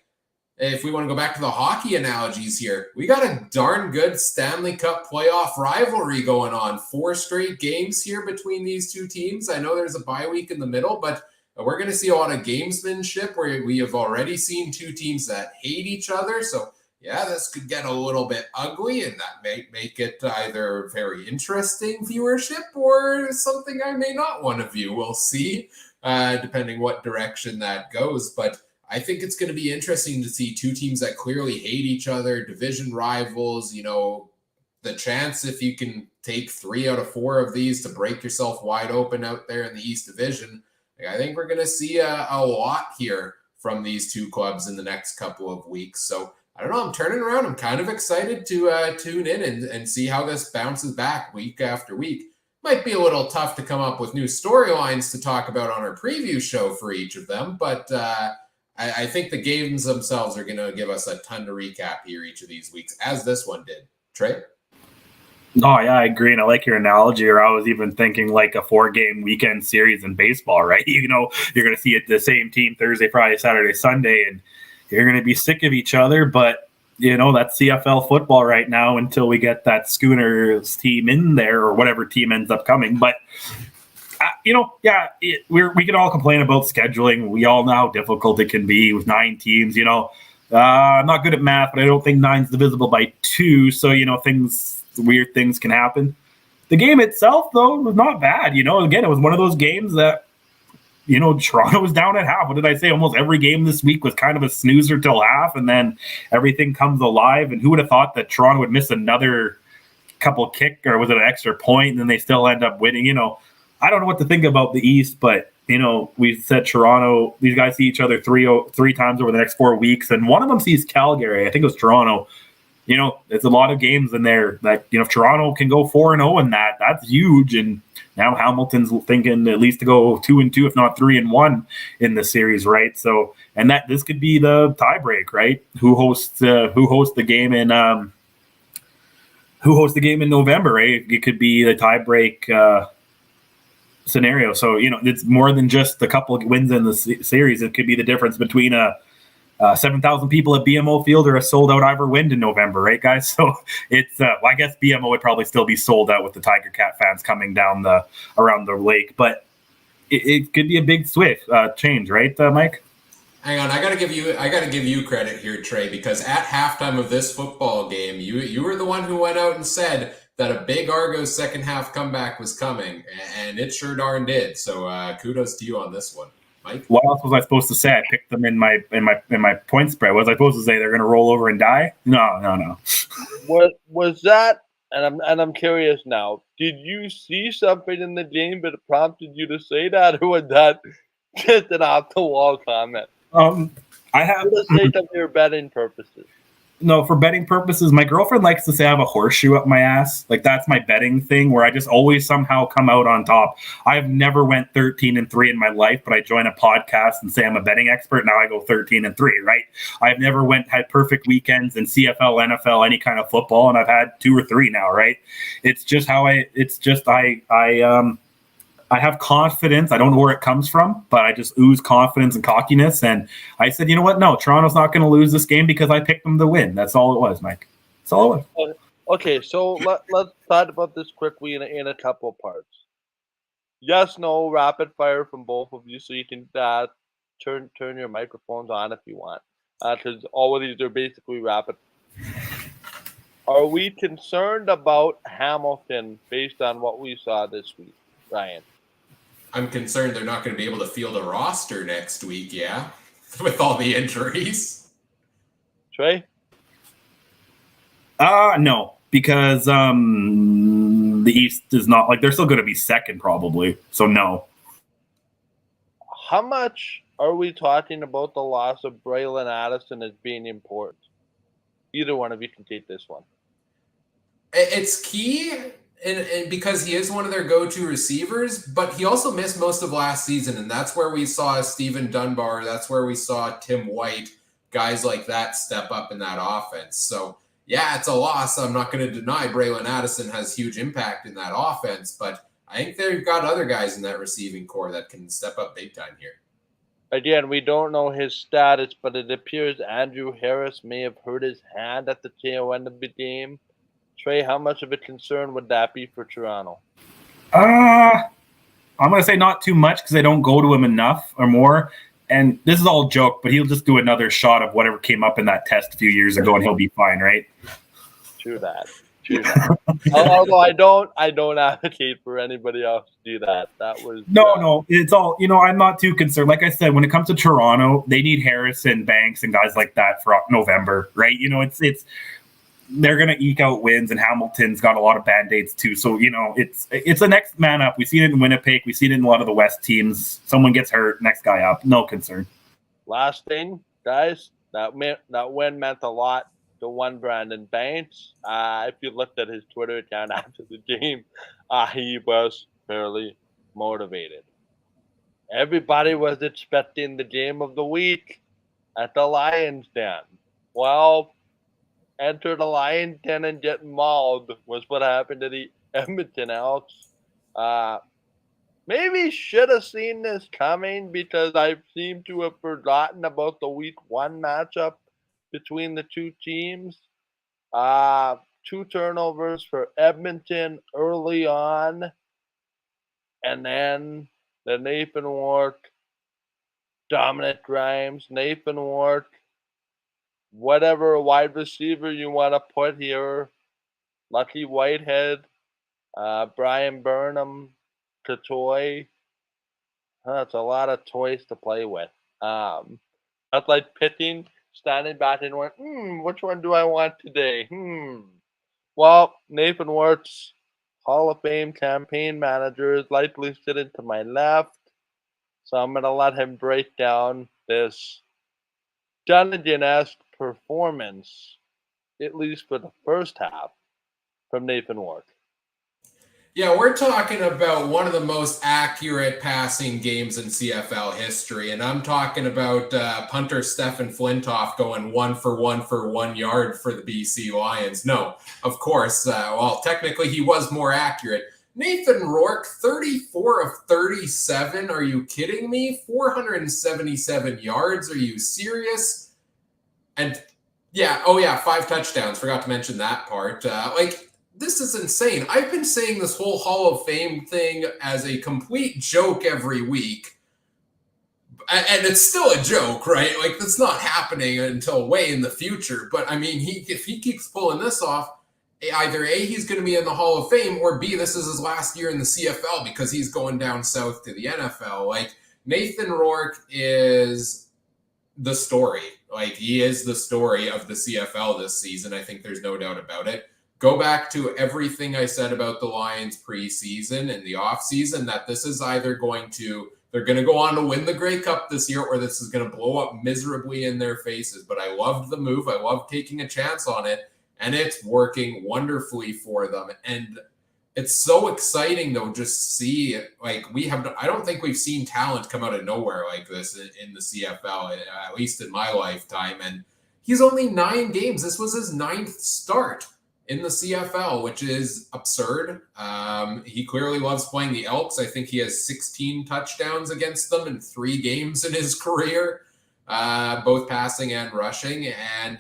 if we want to go back to the hockey analogies here, we got a darn good Stanley Cup playoff rivalry going on. 4 straight games here between these two teams. I know there's a bye week in the middle, but we're going to see a lot of gamesmanship where we have already seen two teams that hate each other. So, yeah, this could get a little bit ugly, and that may make it either very interesting viewership or something I may not want to view. We'll see, depending what direction that goes. But I think it's going to be interesting to see two teams that clearly hate each other, division rivals, the chance if you can take 3 out of 4 of these to break yourself wide open out there in the East Division. I think we're going to see a lot here from these two clubs in the next couple of weeks. So I don't know. I'm turning around. I'm kind of excited to tune in and see how this bounces back week after week. Might be a little tough to come up with new storylines to talk about on our preview show for each of them, but I think the games themselves are going to give us a ton to recap here each of these weeks, as this one did. Trey? Oh, yeah, I agree. And I like your analogy, or I was even thinking like a 4-game weekend series in baseball, right? You're going to see it the same team Thursday, Friday, Saturday, Sunday, and you're going to be sick of each other. But, that's CFL football right now until we get that Schooners team in there or whatever team ends up coming. But, we can all complain about scheduling. We all know how difficult it can be with 9 teams, I'm not good at math, but I don't think 9's divisible by 2. So, weird things can happen. The game itself, though, was not bad. Again, it was one of those games that, Toronto was down at half. What did I say? Almost every game this week was kind of a snoozer till half, and then everything comes alive. And who would have thought that Toronto would miss another couple kick, or was it an extra point, and then they still end up winning? I don't know what to think about the East, but we said Toronto, these guys see each other three times over the next 4 weeks, and one of them sees Calgary. I think it was Toronto. It's a lot of games in there that, if Toronto can go 4-0 in that's huge. And now Hamilton's thinking at least to go 2-2, if not 3-1 in the series, right? So, and this could be the tiebreak, right? Who hosts the game in November, right? It could be the tiebreak scenario. So, it's more than just a couple of wins in the series. It could be the difference between 7,000 people at BMO Field or a sold-out Ivor Wind in November, right, guys? So it's, I guess BMO would probably still be sold out with the Tiger Cat fans coming down around the lake, but it could be a big change, right, Mike? Hang on, I gotta give you credit here, Trey, because at halftime of this football game, you were the one who went out and said that a big Argos second half comeback was coming, and it sure darn did. So kudos to you on this one. Mike? What else was I supposed to say? I picked them in my point spread. Was I supposed to say they're going to roll over and die? No. What was that? And I'm curious now. Did you see something in the game that prompted you to say that, or was that just an off the wall comment? I have to say that for betting purposes. No, for betting purposes, my girlfriend likes to say I have a horseshoe up my ass. Like, that's my betting thing, where I just always somehow come out on top. I've never went 13-3 in my life, but I join a podcast and say I'm a betting expert. Now I go 13-3, right? I've never had perfect weekends in CFL, NFL, any kind of football, and I've had 2 or 3 now, right? It's just how I have confidence. I don't know where it comes from, but I just ooze confidence and cockiness. And I said, you know what? No, Toronto's not going to lose this game because I picked them to win. That's all it was, Mike. That's all it was. Okay, so let's talk about this quickly in a couple parts. Yes, no, rapid fire from both of you, so you can turn your microphones on if you want, because all of these are basically rapid. Are we concerned about Hamilton based on what we saw this week, Ryan? I'm concerned they're not going to be able to field a roster next week, yeah? With all the injuries. Trey? No, because the East is not, like, they're still going to be second probably, so no. How much are we talking about the loss of Braylon Addison as being important? Either one of you can take this one. It's key. And because he is one of their go-to receivers, but he also missed most of last season, and that's where we saw Stephen Dunbar, that's where we saw Tim White, guys like that step up in that offense. So, yeah, it's a loss. I'm not going to deny Braylon Addison has huge impact in that offense, but I think they've got other guys in that receiving core that can step up big time here. Again, we don't know his status, but it appears Andrew Harris may have hurt his hand at the tail end of the game. Trey, how much of a concern would that be for Toronto? I'm going to say not too much because they don't go to him enough or more. And this is all a joke, but he'll just do another shot of whatever came up in that test a few years ago, and he'll be fine, right? True that. Although I don't advocate for anybody else to do that. That was no. It's all, I'm not too concerned. Like I said, when it comes to Toronto, they need Harrison, Banks, and guys like that for November, right? It's they're going to eke out wins, and Hamilton's got a lot of Band-Aids too. So, it's the next man up. We've seen it in Winnipeg. We've seen it in a lot of the West teams. Someone gets hurt, next guy up. No concern. Last thing, guys, that win meant a lot to one Brandon Banks. If you looked at his Twitter account after the game, he was fairly motivated. Everybody was expecting the game of the week. at the Lions' Den. Well, enter the Lions' Den and get mauled was what happened to the Edmonton Elks. Maybe should have seen this coming because I seem to have forgotten about the Week 1 matchup between the two teams. 2 turnovers for Edmonton early on, and then the Nathan Rourke, Dominic Grimes, Nathan Rourke, whatever wide receiver you want to put here, Lucky Whitehead, Brian Burnham, Katoy. That's a lot of toys to play with. That's like pitting, standing back and went, which one do I want today? Well, Nathan Rourke's Hall of Fame campaign manager is likely sitting to my left, so I'm going to let him break down this Dungeon-esque performance, at least for the first half, from Nathan Rourke. Yeah, we're talking about one of the most accurate passing games in CFL history, and I'm talking about punter Stephen Flintoff going 1 for 1 for 1 yard for the BC Lions. No, of course, well, technically he was more accurate. Nathan Rourke, 34 of 37. Are you kidding me? 477 yards. Are you serious? And yeah, 5 touchdowns. Forgot to mention that part. This is insane. I've been saying this whole Hall of Fame thing as a complete joke every week. And it's still a joke, right? Like, that's not happening until way in the future. But, I mean, if he keeps pulling this off, either A, he's going to be in the Hall of Fame, or B, this is his last year in the CFL because he's going down south to the NFL. Like, Nathan Rourke is the story. Like, he is the story of the CFL this season. I think there's no doubt about it. Go back to everything I said about the Lions preseason and the offseason, that this is either they're going to go on to win the Grey Cup this year, or this is going to blow up miserably in their faces. But I loved the move. I loved taking a chance on it, and it's working wonderfully for them. And it's so exciting, though, just to see, like, I don't think we've seen talent come out of nowhere like this in the CFL, at least in my lifetime. And he's only 9 games. This was his 9th start in the CFL, which is absurd. He clearly loves playing the Elks. I think he has 16 touchdowns against them in 3 games in his career, both passing and rushing. And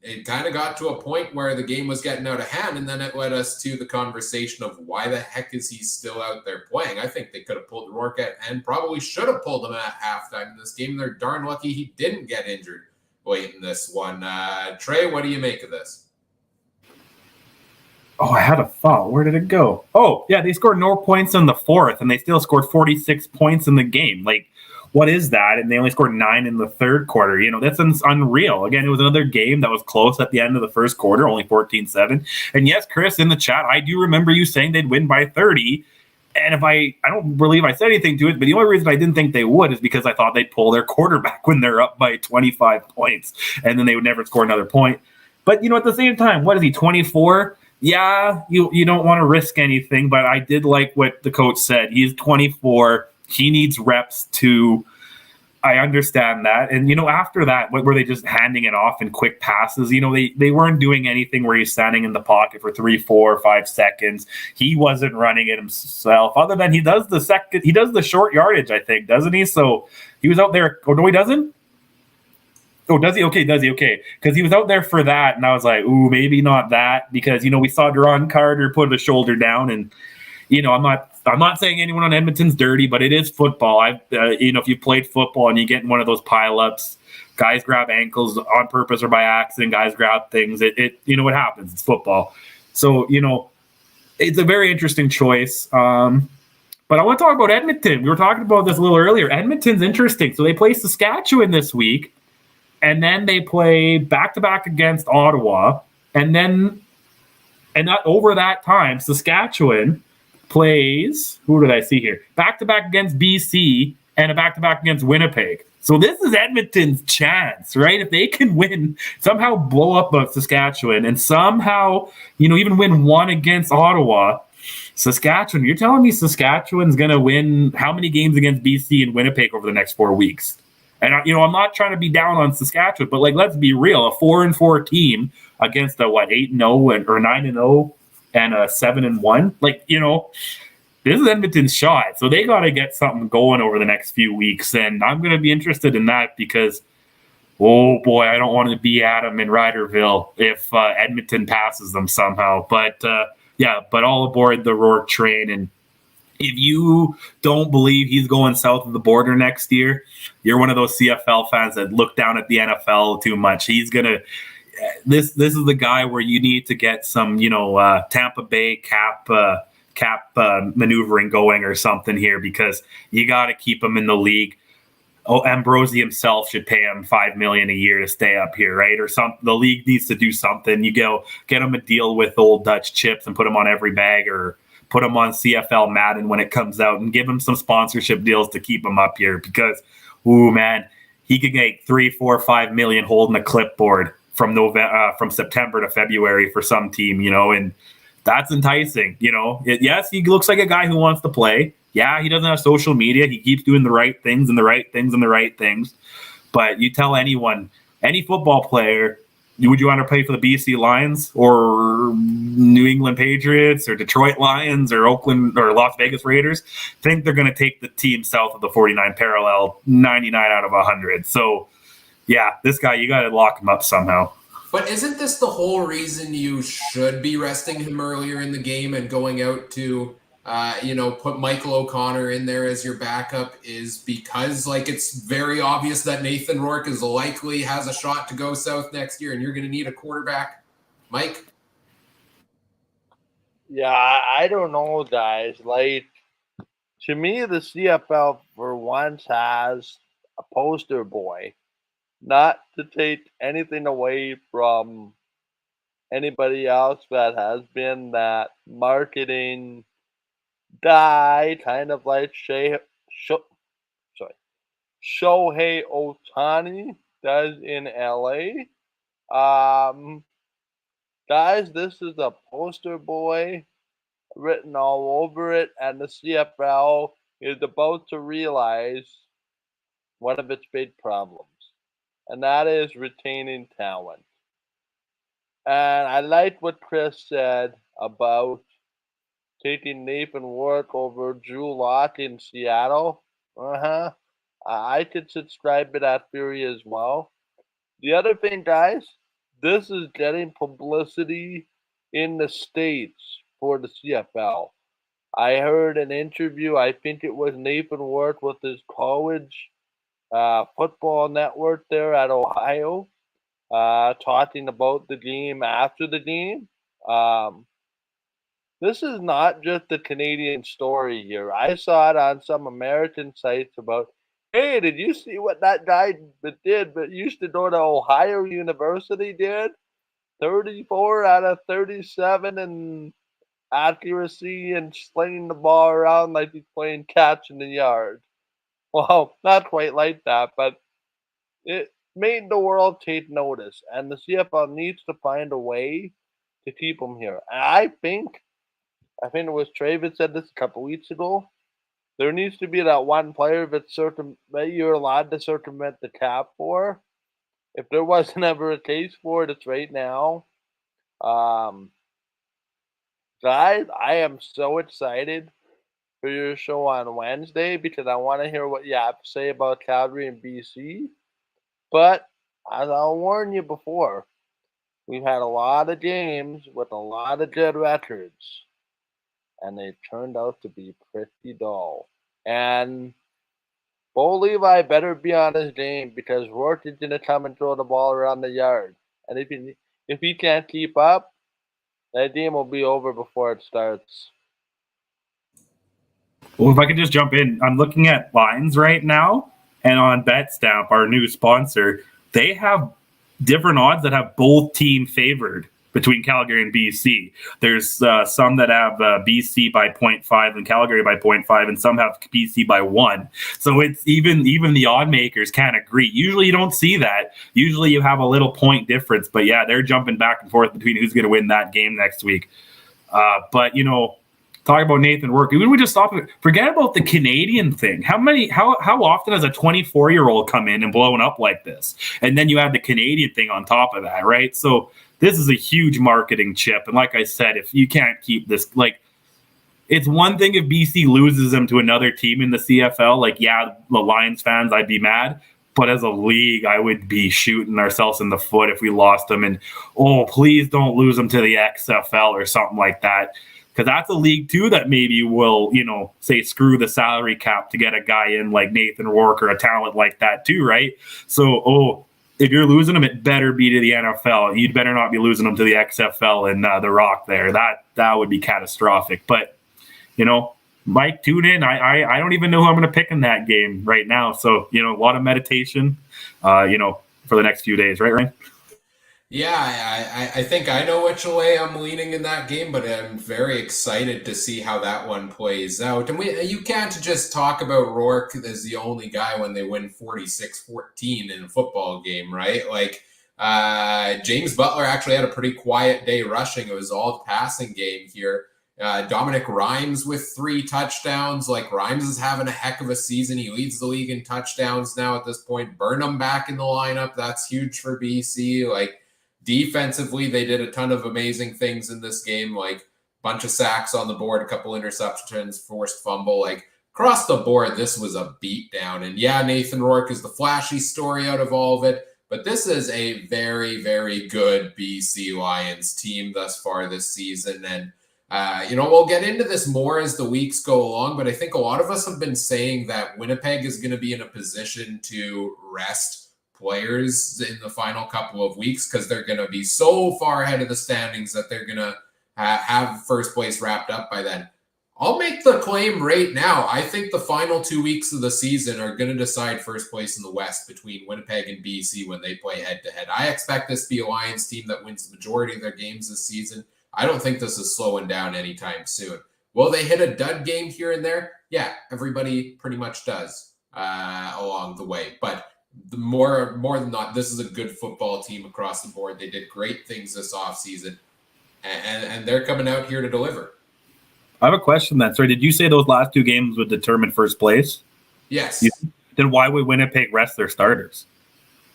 it kind of got to a point where the game was getting out of hand, and then it led us to the conversation of why the heck is he still out there playing? I think they could have pulled Rourke and probably should have pulled him at halftime in this game. They're darn lucky he didn't get injured late in this one. Trey, what do you make of this? Oh, I had a thought. Where did it go? Oh, yeah, they scored no points in the 4th, and they still scored 46 points in the game. Like, what is that? And they only scored 9 in the 3rd quarter. You know, that's unreal. Again, it was another game that was close at the end of the 1st quarter, only 14-7. And yes, Chris, in the chat, I do remember you saying they'd win by 30. And if I don't believe I said anything to it, but the only reason I didn't think they would is because I thought they'd pull their quarterback when they're up by 25 points, and then they would never score another point. But, you know, at the same time, what is he, 24? Yeah, you don't want to risk anything, but I did like what the coach said. He's 24. He needs reps too. I understand that. And, you know, after that, what were they just handing it off in quick passes? You know, they weren't doing anything where he's standing in the pocket for 3, 4, 5 seconds. He wasn't running it himself, other than he does the short yardage, I think, doesn't he? So he was out there. Oh, no, he doesn't? Oh, does he? Okay, does he? Okay. Because he was out there for that, and I was like, ooh, maybe not that, because, you know, we saw Deron Carter put a shoulder down, and, you know, I'm not saying anyone on Edmonton's dirty, but it is football. You know, if you played football and you get in one of those pileups, guys grab ankles on purpose or by accident, guys grab things. It you know what happens. It's football. So, you know, it's a very interesting choice. But I want to talk about Edmonton. We were talking about this a little earlier. Edmonton's interesting. So they play Saskatchewan this week. And then they play back-to-back against Ottawa. And over that time, Saskatchewan plays, who did I see here? Back-to-back against BC and a back-to-back against Winnipeg. So this is Edmonton's chance, right? If they can win, somehow blow up Saskatchewan and somehow, you know, even win 1 against Ottawa, Saskatchewan, you're telling me Saskatchewan's going to win how many games against BC and Winnipeg over the next 4 weeks? And I'm not trying to be down on Saskatchewan, but like, let's be real, a 4-4 team against a 8-0 or 9-0 and a 7-1. Like, this is Edmonton's shot, so they got to get something going over the next few weeks, and I'm going to be interested in that because, oh boy, I don't want to be Adam in Ryderville if Edmonton passes them somehow. But but all aboard the Rourke train. And if you don't believe he's going south of the border next year, you're one of those CFL fans that look down at the NFL too much. He's gonna. This is the guy where you need to get some, Tampa Bay cap maneuvering going or something here, because you got to keep him in the league. Ambrosi himself should pay him $5 million a year to stay up here, right? Or the league needs to do something. You go get him a deal with old Dutch chips and put him on every bag, or put him on CFL Madden when it comes out, and give him some sponsorship deals to keep him up here, because, ooh man, he could get $3, $4, $5 million holding a clipboard from September to February for some team, and that's enticing. Yes, he looks like a guy who wants to play. Yeah, he doesn't have social media. He keeps doing the right things and the right things and the right things. But you tell anyone, any football player, would you want to play for the BC Lions or New England Patriots or Detroit Lions or Oakland or Las Vegas Raiders? I think they're going to take the team south of the 49 parallel 99 out of 100. So, yeah, this guy, you got to lock him up somehow. But isn't this the whole reason you should be resting him earlier in the game and going out to, put Michael O'Connor in there as your backup, is because, it's very obvious that Nathan Rourke has a shot to go south next year, and you're going to need a quarterback? Mike? Yeah, I don't know, guys. To me, the CFL for once has a poster boy. Not to take anything away from anybody else that has been that marketing guy, kind of like Shohei Ohtani does in LA. Guys, this is a poster boy written all over it, and the CFL is about to realize one of its big problems, and that is retaining talent. And I like what Chris said about taking Nathan Rourke over Drew Lock in Seattle. I could subscribe to that theory as well. The other thing, guys, this is getting publicity in the States for the CFL. I heard an interview, I think it was Nathan Rourke with his college football network there at Ohio, talking about the game after the game. This is not just a Canadian story here. I saw it on some American sites about, hey, did you see what that guy that used to go to Ohio University did? 34 out of 37 and accuracy and slinging the ball around like he's playing catch in the yard. Well, not quite like that, but it made the world take notice, and the CFL needs to find a way to keep him here. And I think it was Travis said this a couple weeks ago. There needs to be that one player that you're allowed to circumvent the cap for. If there wasn't ever a case for it, it's right now. Guys, I am so excited for your show on Wednesday because I want to hear what you have to say about Calgary and BC. But as I'll warn you before, we've had a lot of games with a lot of good records, and they turned out to be pretty dull. And Bo Levi better be on his game because Rourke is going to come and throw the ball around the yard. And if he can't keep up, that game will be over before it starts. Well, if I could just jump in, I'm looking at lines right now, and on Betstamp, our new sponsor, they have different odds that have both team favored between Calgary and BC. There's some that have BC by 0.5 and Calgary by 0.5, and some have BC by 1. So it's even the odd makers can't agree. Usually you don't see that. Usually you have a little point difference, but yeah, they're jumping back and forth between who's going to win that game next week. But talk about Nathan Rourke. Even we just stop it. Forget about the Canadian thing. How often has a 24-year-old come in and blown up like this? And then you have the Canadian thing on top of that, right? So this is a huge marketing chip. And like I said, if you can't keep this, like, it's one thing if BC loses them to another team in the CFL. Like, yeah, the Lions fans, I'd be mad. But as a league, I would be shooting ourselves in the foot if we lost them. And, oh, please don't lose them to the XFL or something like that. Because that's a league, too, that maybe will, say screw the salary cap to get a guy in like Nathan Rourke or a talent like that, too, right? So, if you're losing them, it better be to the NFL. You'd better not be losing them to the XFL and the Rock there. That would be catastrophic. But, Mike, tune in. I don't even know who I'm going to pick in that game right now. So, a lot of meditation, for the next few days. Right, Ryan? Yeah, I think I know which way I'm leaning in that game, but I'm very excited to see how that one plays out. And you can't just talk about Rourke as the only guy when they win 46-14 in a football game, right? Like, James Butler actually had a pretty quiet day rushing. It was all the passing game here. Dominic Rhymes with 3 touchdowns. Like, Rhymes is having a heck of a season. He leads the league in touchdowns now at this point. Burnham back in the lineup. That's huge for BC. Like, defensively, they did a ton of amazing things in this game. Like, a bunch of sacks on the board, a couple interceptions, forced fumble. Like, across the board, this was a beatdown. And yeah, Nathan Rourke is the flashy story out of all of it. But this is a very, very good BC Lions team thus far this season. And we'll get into this more as the weeks go along, but I think a lot of us have been saying that Winnipeg is going to be in a position to rest players in the final couple of weeks because they're going to be so far ahead of the standings that they're going to have first place wrapped up by then. I'll make the claim right now. I think the final 2 weeks of the season are going to decide first place in the West between Winnipeg and BC when they play head-to-head. I expect this to be a Lions team that wins the majority of their games this season. I don't think this is slowing down anytime soon. Will they hit a dud game here and there? Yeah, everybody pretty much does along the way. But the more than not, this is a good football team across the board. They did great things this offseason, and they're coming out here to deliver. I have a question then. Sorry, did you say those last 2 games would determine first place? Yes. Then why would Winnipeg rest their starters?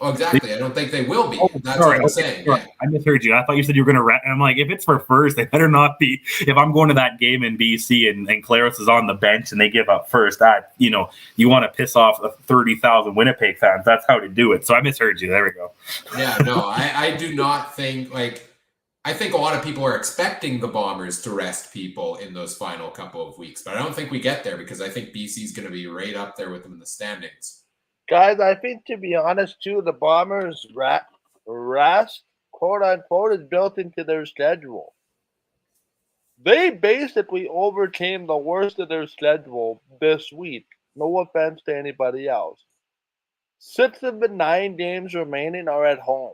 Oh, exactly. I don't think they will be. That's what I'm saying. Yeah. I misheard you. I thought you said you were going to rest. I'm like, if it's for first, they better not be. If I'm going to that game in BC and Claris is on the bench and they give up first, that, you want to piss off 30,000 Winnipeg fans. That's how to do it. So I misheard you. There we go. Yeah, no, I do not think, I think a lot of people are expecting the Bombers to rest people in those final couple of weeks, but I don't think we get there because I think BC is going to be right up there with them in the standings. Guys, I think, to be honest, too, the Bombers' rest, quote-unquote, is built into their schedule. They basically overcame the worst of their schedule this week. No offense to anybody else. 6 of the 9 games remaining are at home.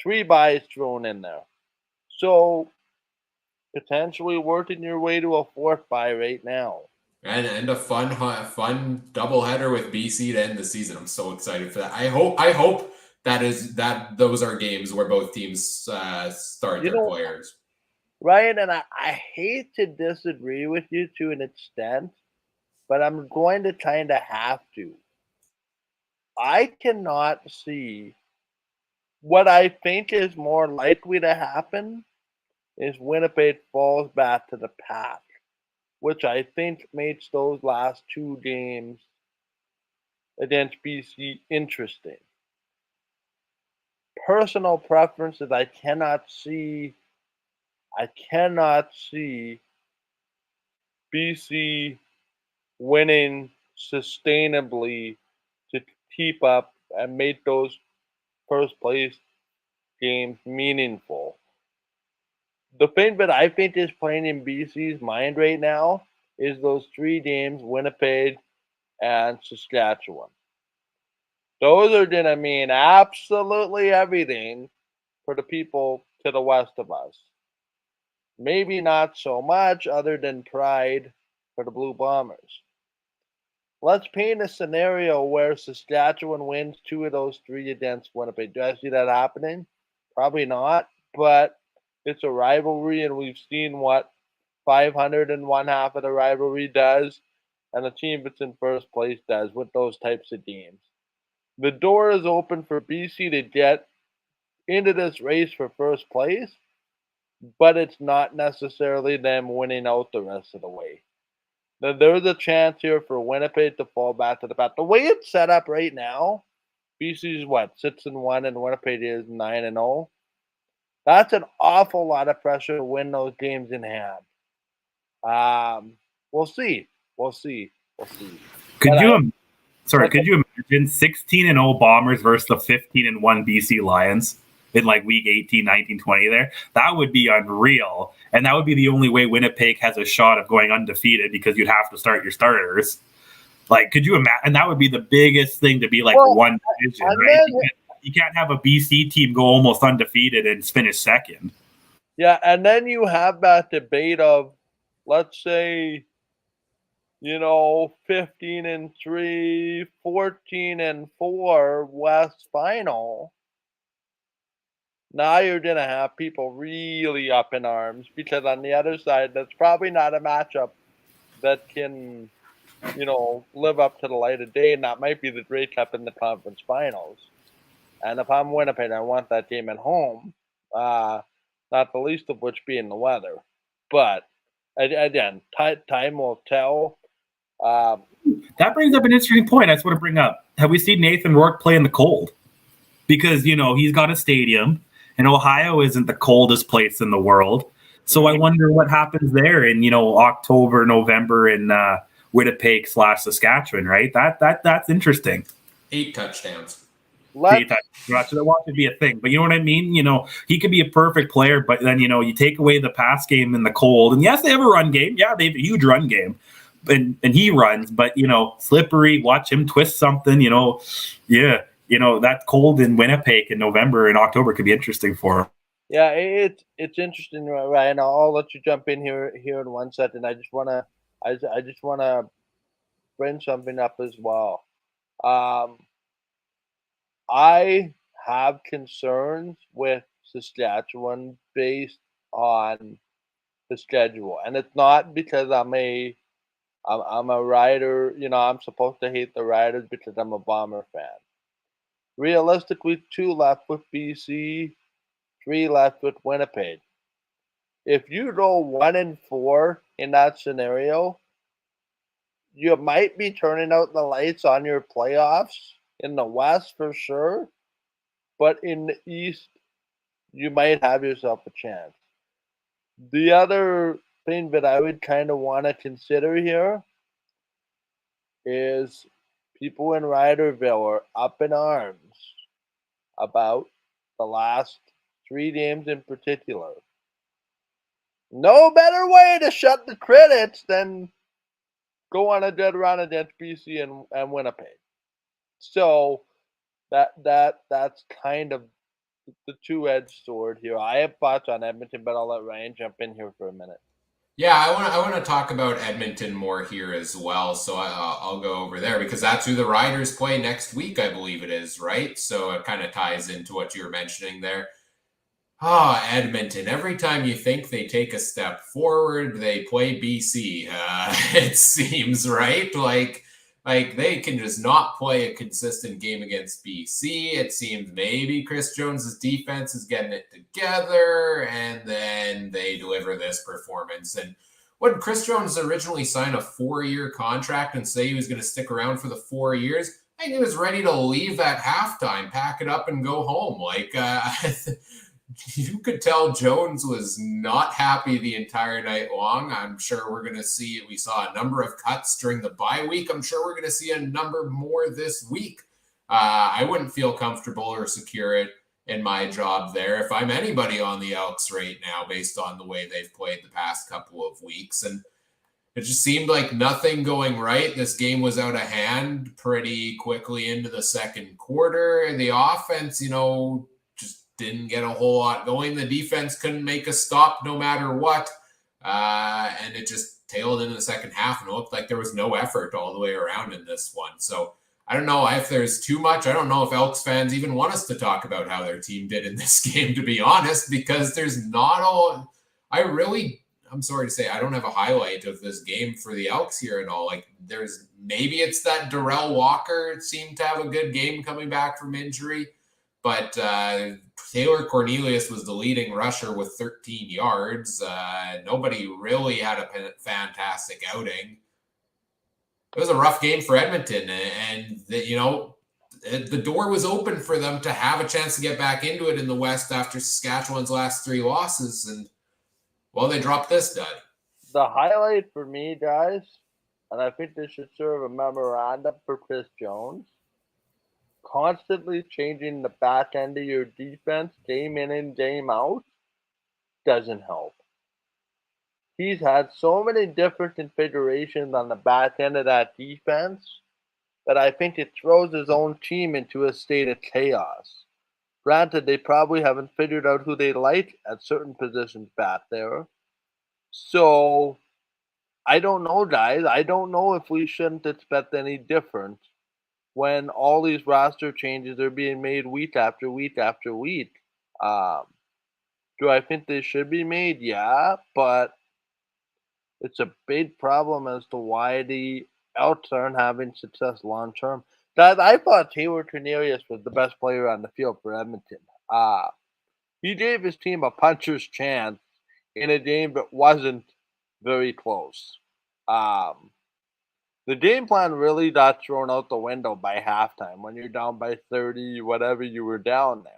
3 byes thrown in there. So, potentially working your way to a 4th bye right now. And a fun doubleheader with BC to end the season. I'm so excited for that. I hope those are games where both teams start their players. Ryan, and I hate to disagree with you to an extent, but I'm going to kind of have to. I cannot see what I think is more likely to happen is Winnipeg falls back to the pack, which I think makes those last 2 games against BC interesting. Personal preferences, I cannot see BC winning sustainably to keep up and make those first place games meaningful. The thing that I think is playing in BC's mind right now is those 3 games, Winnipeg and Saskatchewan. Those are going to mean absolutely everything for the people to the west of us. Maybe not so much other than pride for the Blue Bombers. Let's paint a scenario where Saskatchewan wins 2 of those 3 against Winnipeg. Do I see that happening? Probably not, but it's a rivalry, and we've seen what .500 in one half of the rivalry does, and a team that's in first place does with those types of games. The door is open for BC to get into this race for first place, but it's not necessarily them winning out the rest of the way. There's a chance here for Winnipeg to fall back to the pack. The way it's set up right now, BC's 6-1 and Winnipeg is 9-0. That's an awful lot of pressure to win those games in hand. We'll see. Could you imagine 16-0 Bombers versus the 15-1 BC Lions in like week 18, 19, 20 there? That would be unreal. And that would be the only way Winnipeg has a shot of going undefeated, because you'd have to start your starters. Like, could you imagine? And that would be the biggest thing to be like one division, right? You can't have a BC team go almost undefeated and finish second. Yeah, and then you have that debate of, let's say, 15-3, 14-4 West final. Now you're going to have people really up in arms, because on the other side, that's probably not a matchup that can, live up to the light of day, and that might be the Grey Cup in the conference finals. And if I'm Winnipeg, I want that game at home, not the least of which being the weather. But, again, time will tell. That brings up an interesting point I just want to bring up. Have we seen Nathan Rourke play in the cold? Because, he's got a stadium, and Ohio isn't the coldest place in the world. So I wonder what happens there in, October, November in Winnipeg/Saskatchewan, right? That's interesting. 8 touchdowns. That would be a thing. But you know what I mean? He could be a perfect player, but then, you take away the pass game in the cold. And yes, they have a run game. Yeah, they have a huge run game. And he runs, but, slippery, watch him twist something, that cold in Winnipeg in November and October could be interesting for him. Yeah, it's interesting, Ryan. I'll let you jump in here in 1 second. I just wanna bring something up as well. I have concerns with Saskatchewan based on the schedule, and it's not because I'm a Rider. I'm supposed to hate the Riders because I'm a Bomber fan. Realistically, 2 left with BC, 3 left with Winnipeg. If you go 1-4 in that scenario, you might be turning out the lights on your playoffs in the West for sure, but in the East, you might have yourself a chance. The other thing that I would kind of want to consider here is people in Riderville are up in arms about the last 3 games in particular. No better way to shut the critics than go on a dead run against BC and Winnipeg. So that's kind of the two-edged sword here. I have thoughts on Edmonton, but I'll let Ryan jump in here for a minute. Yeah, I want to talk about Edmonton more here as well. So I'll go over there because that's who the Riders play next week, I believe it is, right? So it kind of ties into what you were mentioning there. Edmonton. Every time you think they take a step forward, they play BC. It seems, right? Like they can just not play a consistent game against BC. It seems maybe Chris Jones's defense is getting it together, and then they deliver this performance. And when Chris Jones originally signed a 4-year contract and say he was going to stick around for the 4 years, I think he was ready to leave at halftime, pack it up, and go home. You could tell Jones was not happy the entire night long. I'm sure we're going to see, we saw a number of cuts during the bye week. I'm sure we're going to see a number more this week. I wouldn't feel comfortable or secure in my job there if I'm anybody on the Elks right now, based on the way they've played the past couple of weeks. And it just seemed like nothing going right. This game was out of hand pretty quickly into the second quarter. And the offense, didn't get a whole lot going. The defense couldn't make a stop no matter what. And it just tailed into the second half, and it looked like there was no effort all the way around in this one. So I don't know if there's too much. I don't know if Elks fans even want us to talk about how their team did in this game, to be honest, because there's not all. I really I'm sorry to say, I don't have a highlight of this game for the Elks here at all. Like, maybe it's that Darrell Walker seemed to have a good game coming back from injury, but Taylor Cornelius was the leading rusher with 13 yards. Nobody really had a fantastic outing. It was a rough game for Edmonton, and the door was open for them to have a chance to get back into it in the West after Saskatchewan's last 3 losses, and well, they dropped this dud. The highlight for me, guys, and I think this should serve a memorandum for Chris Jones, constantly changing the back end of your defense game in and game out doesn't help. He's had so many different configurations on the back end of that defense that I think it throws his own team into a state of chaos. Granted, they probably haven't figured out who they like at certain positions back there. So, I don't know, guys. I don't know if we shouldn't expect any different when all these roster changes are being made week after week after week. Do I think they should be made? Yeah, but it's a big problem as to why the Elks aren't having success long term. Guys, I thought Taylor Cornelius was the best player on the field for Edmonton. He gave his team a puncher's chance in a game that wasn't very close. The game plan really got thrown out the window by halftime when you're down by 30, whatever you were down there.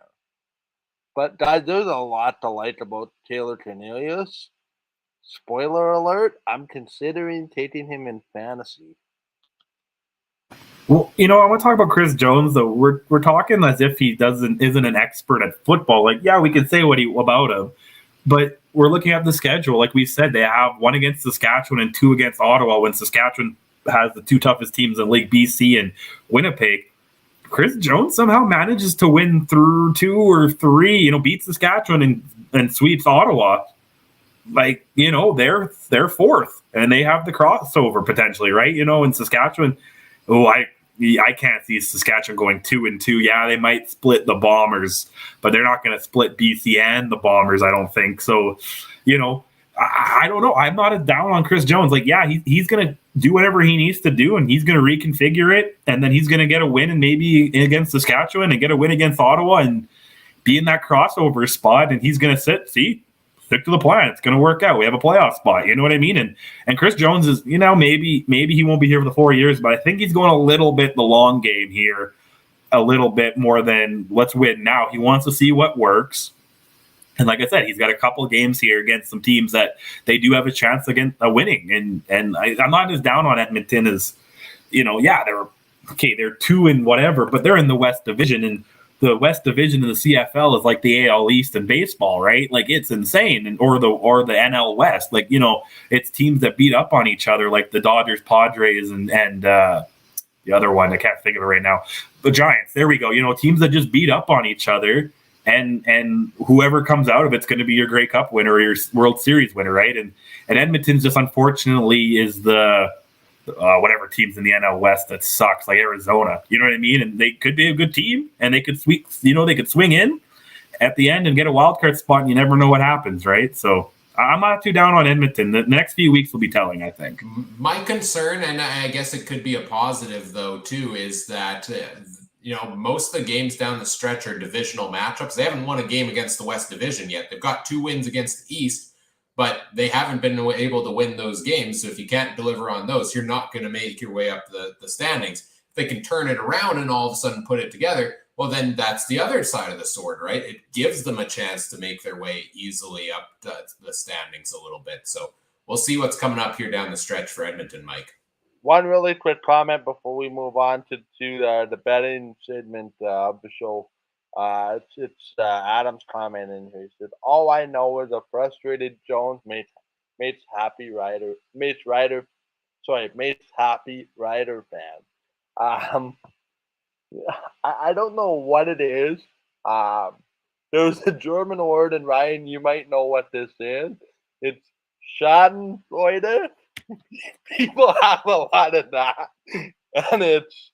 But guys, there's a lot to like about Taylor Cornelius. Spoiler alert, I'm considering taking him in fantasy. Well, I want to talk about Chris Jones, though. We're talking as if he isn't an expert at football. Like, yeah, we can say about him, but we're looking at the schedule. Like we said, they have 1 against Saskatchewan and 2 against Ottawa when Saskatchewan has the 2 toughest teams in the league, BC and Winnipeg. Chris Jones somehow manages to win through 2 or 3, beats Saskatchewan and sweeps Ottawa. Like, they're fourth and they have the crossover potentially, right? In Saskatchewan, I can't see Saskatchewan going 2-2. Yeah, they might split the Bombers, but they're not going to split BC and the Bombers, I don't think. So, I don't know. I'm not as down on Chris Jones. Like, yeah, he's going to do whatever he needs to do, and he's going to reconfigure it, and then he's going to get a win and maybe against Saskatchewan and get a win against Ottawa and be in that crossover spot, and he's going to stick to the plan. It's going to work out. We have a playoff spot. You know what I mean? And Chris Jones is, maybe he won't be here for the 4 years, but I think he's going a little bit the long game here, a little bit more than let's win now. He wants to see what works. And like I said, he's got a couple of games here against some teams that they do have a chance against winning. And I'm not as down on Edmonton as, they're 2 and whatever, but they're in the West Division, and the West Division of the CFL is like the AL East in baseball, right? Like, it's insane. And or the NL West, like, it's teams that beat up on each other, like the Dodgers, Padres, and the other one, I can't think of it right now. The Giants, there we go. Teams that just beat up on each other, and whoever comes out of it's going to be your Grey Cup winner or your World Series winner, right? And Edmonton's just unfortunately is the whatever teams in the NL West that sucks, like Arizona. You know what I mean? And they could be a good team, and they could they could swing in at the end and get a wild card spot, and you never know what happens, right? So I'm not too down on Edmonton. The next few weeks will be telling, I think. My concern, and I guess it could be a positive though too, is that most of the games down the stretch are divisional matchups. They haven't won a game against the West Division yet. They've got 2 wins against the East, but they haven't been able to win those games. So if you can't deliver on those, you're not going to make your way up the standings. If they can turn it around and all of a sudden put it together, well, then that's the other side of the sword, right? It gives them a chance to make their way easily up the standings a little bit. So we'll see what's coming up here down the stretch for Edmonton, Mike. One really quick comment before we move on to the betting segment of the show. It's Adam's comment in here. He said, "All I know is a frustrated Jones makes happy Ryder fan." I don't know what it is. There's a German word, and Ryan, you might know what this is. It's Schadenfreude. People have a lot of that, and it's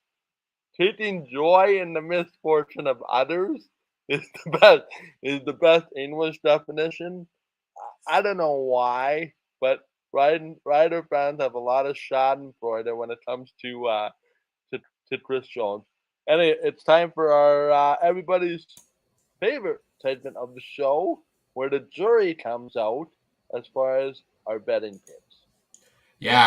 taking joy in the misfortune of others is the best English definition. I don't know why but Rider fans have a lot of schadenfreude when it comes to Chris Jones. And it's time for our everybody's favorite segment of the show, where the jury comes out as far as our betting picks. Yeah,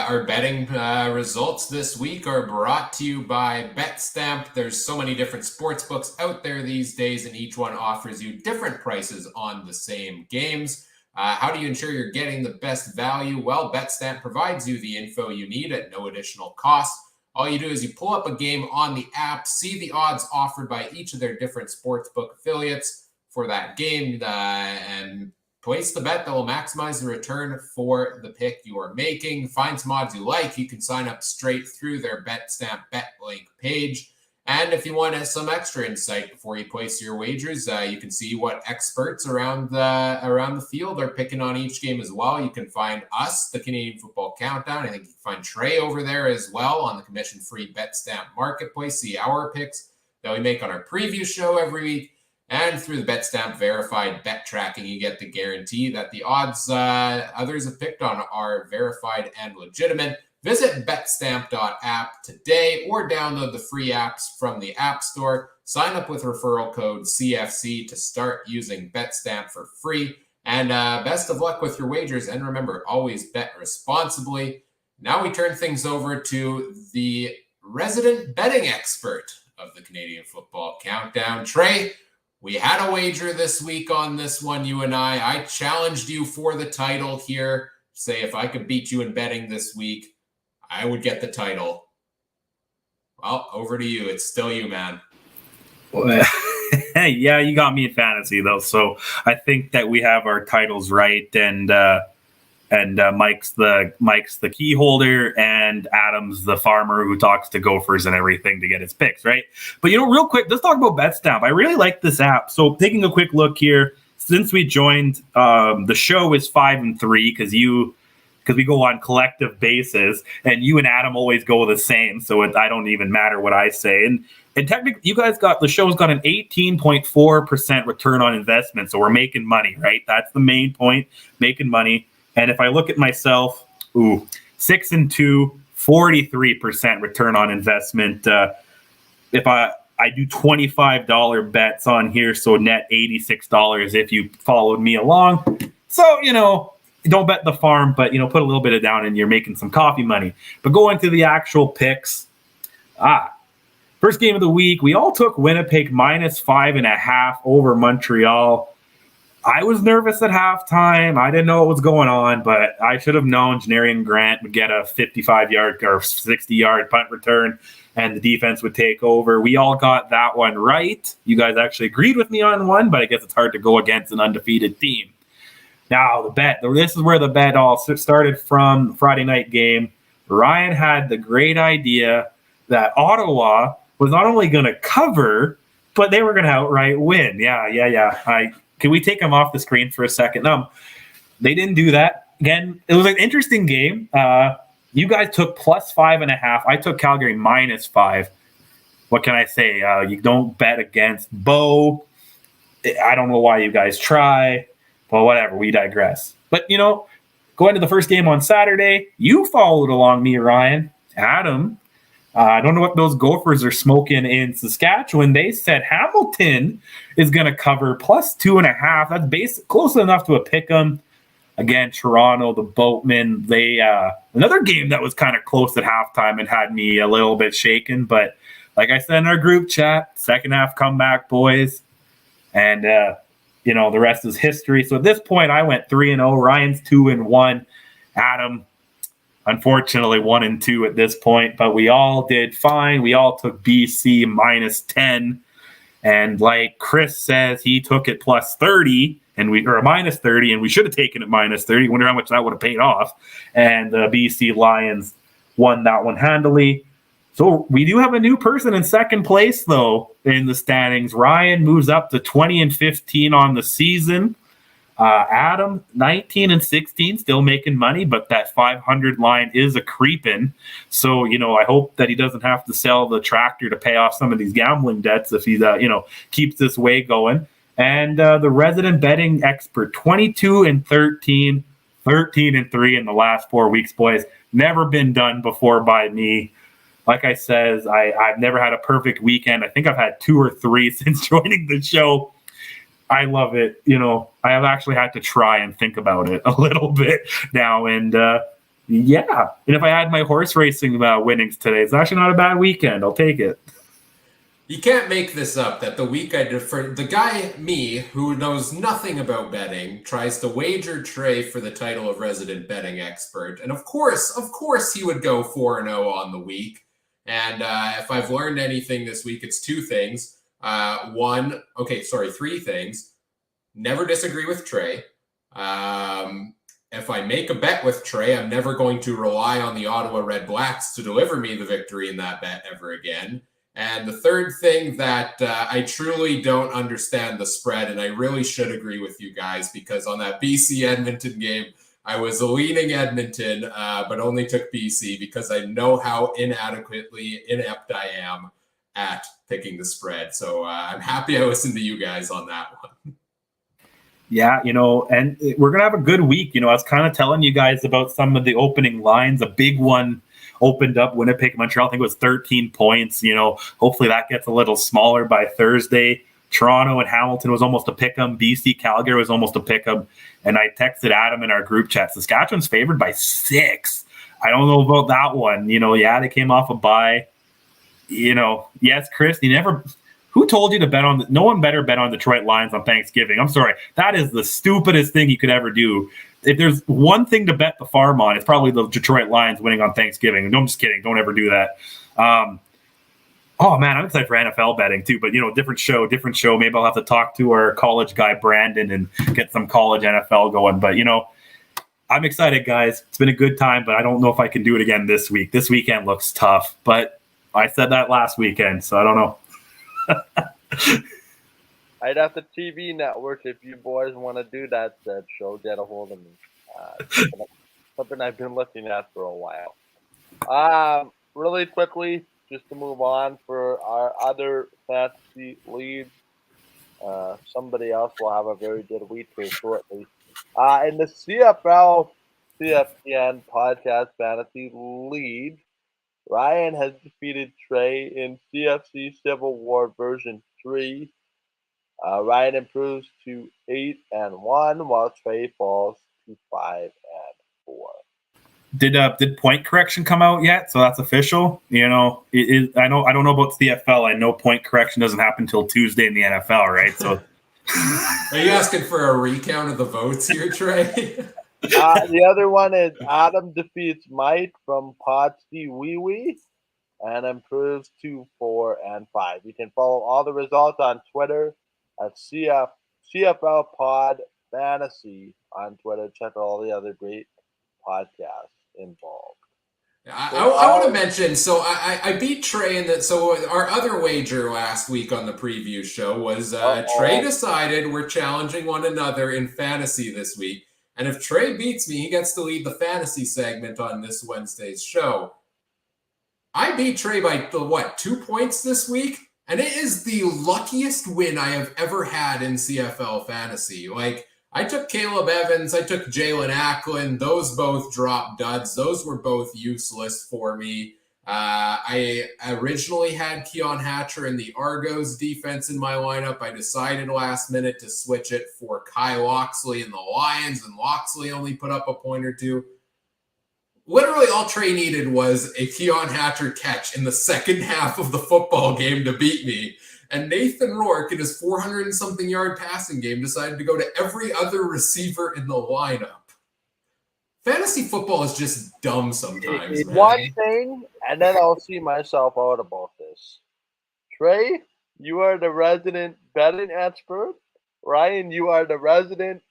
our betting results this week are brought to you by Betstamp. There's so many different sports books out there these days, and each one offers you different prices on the same games. How do you ensure you're getting the best value? Well, Betstamp provides you the info you need at no additional cost. All you do is you pull up a game on the app, see the odds offered by each of their different sportsbook affiliates for that game, and place the bet that will maximize the return for the pick you are making. Find some odds you like. You can sign up straight through their Betstamp Bet link page. And if you want some extra insight before you place your wagers, you can see what experts around the field are picking on each game as well. You can find us, the Canadian Football Countdown. I think you can find Trey over there as well on the commission-free Betstamp Marketplace. See our picks that we make on our preview show every week. And through the Betstamp verified bet tracking, you get the guarantee that the odds others have picked on are verified and legitimate. Visit betstamp.app today or download the free apps from the App Store. Sign up with referral code CFC to start using Betstamp for free. And best of luck with your wagers. And remember, always bet responsibly. Now we turn things over to the resident betting expert of the Canadian Football Countdown, Trey. We had a wager this week on this one, you and I. I challenged you for the title here. Say if I could beat you in betting this week, I would get the title. Well, over to you. It's still you, man. Hey, yeah, you got me in fantasy, though. So I think that we have our titles right. And Mike's the key holder, and Adam's the farmer who talks to gophers and everything to get his picks, right? But, real quick, let's talk about Betstamp. I really like this app. So taking a quick look here, since we joined, the show is 5-3 because we go on collective basis, and you and Adam always go the same. So I don't even matter what I say. And technically, the show's got an 18.4% return on investment. So we're making money, right? That's the main point, making money. And if I look at myself, 6-2, 43% return on investment. If I do $25 bets on here, so net $86 if you followed me along. So, don't bet the farm, but, put a little bit of down and you're making some coffee money. But going to the actual picks. First game of the week, we all took Winnipeg -5.5 over Montreal. I was nervous at halftime. I didn't know what was going on, but I should have known Janarian Grant would get a 55-yard or 60-yard punt return, and the defense would take over. We all got that one right. You guys actually agreed with me on one, but I guess it's hard to go against an undefeated team. Now, the bet. This is where the bet all started from. Friday night game. Ryan had the great idea that Ottawa was not only going to cover, but they were going to outright win. Yeah. Can we take them off the screen for a second? No, they didn't do that. Again, it was an interesting game. You guys took +5.5. I took Calgary -5. What can I say? You don't bet against Bo. I don't know why you guys try. Well, whatever. We digress. But, going to the first game on Saturday, you followed along me, Ryan. Adam, I don't know what those Gophers are smoking in Saskatchewan. They said Hamilton is going to cover +2.5. That's close enough to a pick 'em. Again, Toronto, the Boatmen, they another game that was kind of close at halftime and had me a little bit shaken. But like I said in our group chat, second half comeback, boys. And, the rest is history. So at this point, I went 3-0. Ryan's 2-1. Adam, unfortunately, 1-2 at this point, but we all did fine. We all took BC -10, and like Chris says, he took it +30, or -30, and we should have taken it -30. Wonder how much that would have paid off. And the BC Lions won that one handily. So we do have a new person in second place, though, in the standings. Ryan moves up to 20-15 on the season. Adam, 19-16, still making money, but that 500 line is a creeping. So, I hope that he doesn't have to sell the tractor to pay off some of these gambling debts if he, keeps this way going. And the resident betting expert, 22-13, 13-3 in the last 4 weeks, boys. Never been done before by me. Like I says, I've never had a perfect weekend. I think I've had 2 or 3 since joining the show. I love it. I have actually had to try and think about it a little bit now. And yeah. And if I had my horse racing winnings today, it's actually not a bad weekend. I'll take it. You can't make this up that the week I deferred, the guy, me, who knows nothing about betting, tries to wager Trey for the title of resident betting expert. And of course he would go 4-0 on the week. And if I've learned anything this week, it's 2 things. 3 things. Never disagree with Trey. If I make a bet with Trey, I'm never going to rely on the Ottawa Redblacks to deliver me the victory in that bet ever again. And the third thing that I truly don't understand the spread, and I really should agree with you guys, because on that BC-Edmonton game, I was leaning Edmonton, but only took BC because I know how inadequately inept I am at picking the spread. So I'm happy I listened to you guys on that one. Yeah, and we're going to have a good week. I was kind of telling you guys about some of the opening lines. A big one opened up, Winnipeg, Montreal. I think it was 13 points. Hopefully that gets a little smaller by Thursday. Toronto and Hamilton was almost a pick-em. BC, Calgary was almost a pick-em. And I texted Adam in our group chat, Saskatchewan's favored by 6. I don't know about that one. They came off a bye. Yes, Chris, who told you to bet on no one better bet on Detroit Lions on Thanksgiving. I'm sorry. That is the stupidest thing you could ever do. If there's one thing to bet the farm on, it's probably the Detroit Lions winning on Thanksgiving. No, I'm just kidding. Don't ever do that. Oh man, I'm excited for NFL betting too, but different show. Maybe I'll have to talk to our college guy, Brandon, and get some college NFL going. But I'm excited, guys. It's been a good time, but I don't know if I can do it again this week. This weekend looks tough, but I said that last weekend, so I don't know. I'd have the TV network if you boys want to do that show. Get a hold of me. Something I've been looking at for a while. Really quickly, just to move on for our other fantasy leads. Somebody else will have a very good week here shortly. In the CFL CFPN podcast fantasy lead, Ryan has defeated Trey in CFC Civil War version 3. Ryan improves to 8-1, while Trey falls to 5-4. Did point correction come out yet? So that's official. I don't know about CFL. I know point correction doesn't happen until Tuesday in the NFL, right? So, are you asking for a recount of the votes here, Trey? The other one is Adam defeats Mike from Potsy Wee Wee and improves to 4-5. You can follow all the results on Twitter at CFL Pod Fantasy on Twitter. Check out all the other great podcasts involved. I want to mention, so I beat Trey in that. So our other wager last week on the preview show was Trey decided we're challenging one another in fantasy this week. And if Trey beats me, he gets to lead the fantasy segment on this Wednesday's show. I beat Trey by 2 points this week? And it is the luckiest win I have ever had in CFL fantasy. I took Caleb Evans, I took Jalen Acklin. Those both dropped duds. Those were both useless for me. I originally had Keon Hatcher in the Argos defense in my lineup. I decided last minute to switch it for Kai Loxley in the Lions, and Loxley only put up a point or 2. Literally all Trey needed was a Keon Hatcher catch in the second half of the football game to beat me. And Nathan Rourke, in his 400-something yard passing game, decided to go to every other receiver in the lineup. Fantasy football is just dumb sometimes. One thing, and then I'll see myself out about this. Trey, you are the resident betting expert. Ryan, you are the resident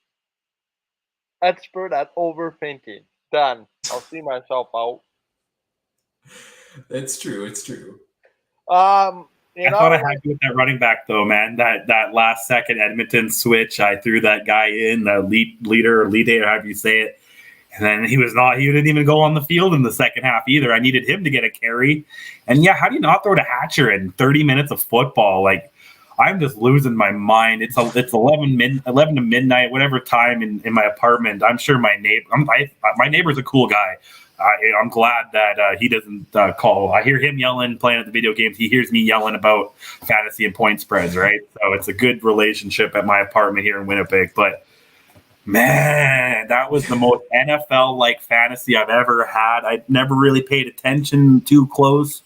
expert at overthinking. Done. I'll see myself out. It's true. It's true. I thought I had you with that running back, though, man. That last second Edmonton switch, I threw that guy in, the leader, however you say it. And then he didn't even go on the field in the second half either. I needed him to get a carry. And yeah, how do you not throw to Hatcher in 30 minutes of football? I'm just losing my mind. It's 11 to midnight, whatever time in my apartment. I'm sure my neighbor's a cool guy. I'm glad that he doesn't call. I hear him yelling, playing at the video games. He hears me yelling about fantasy and point spreads, right? So it's a good relationship at my apartment here in Winnipeg. But man, that was the most NFL-like fantasy I've ever had. I never really paid attention too close.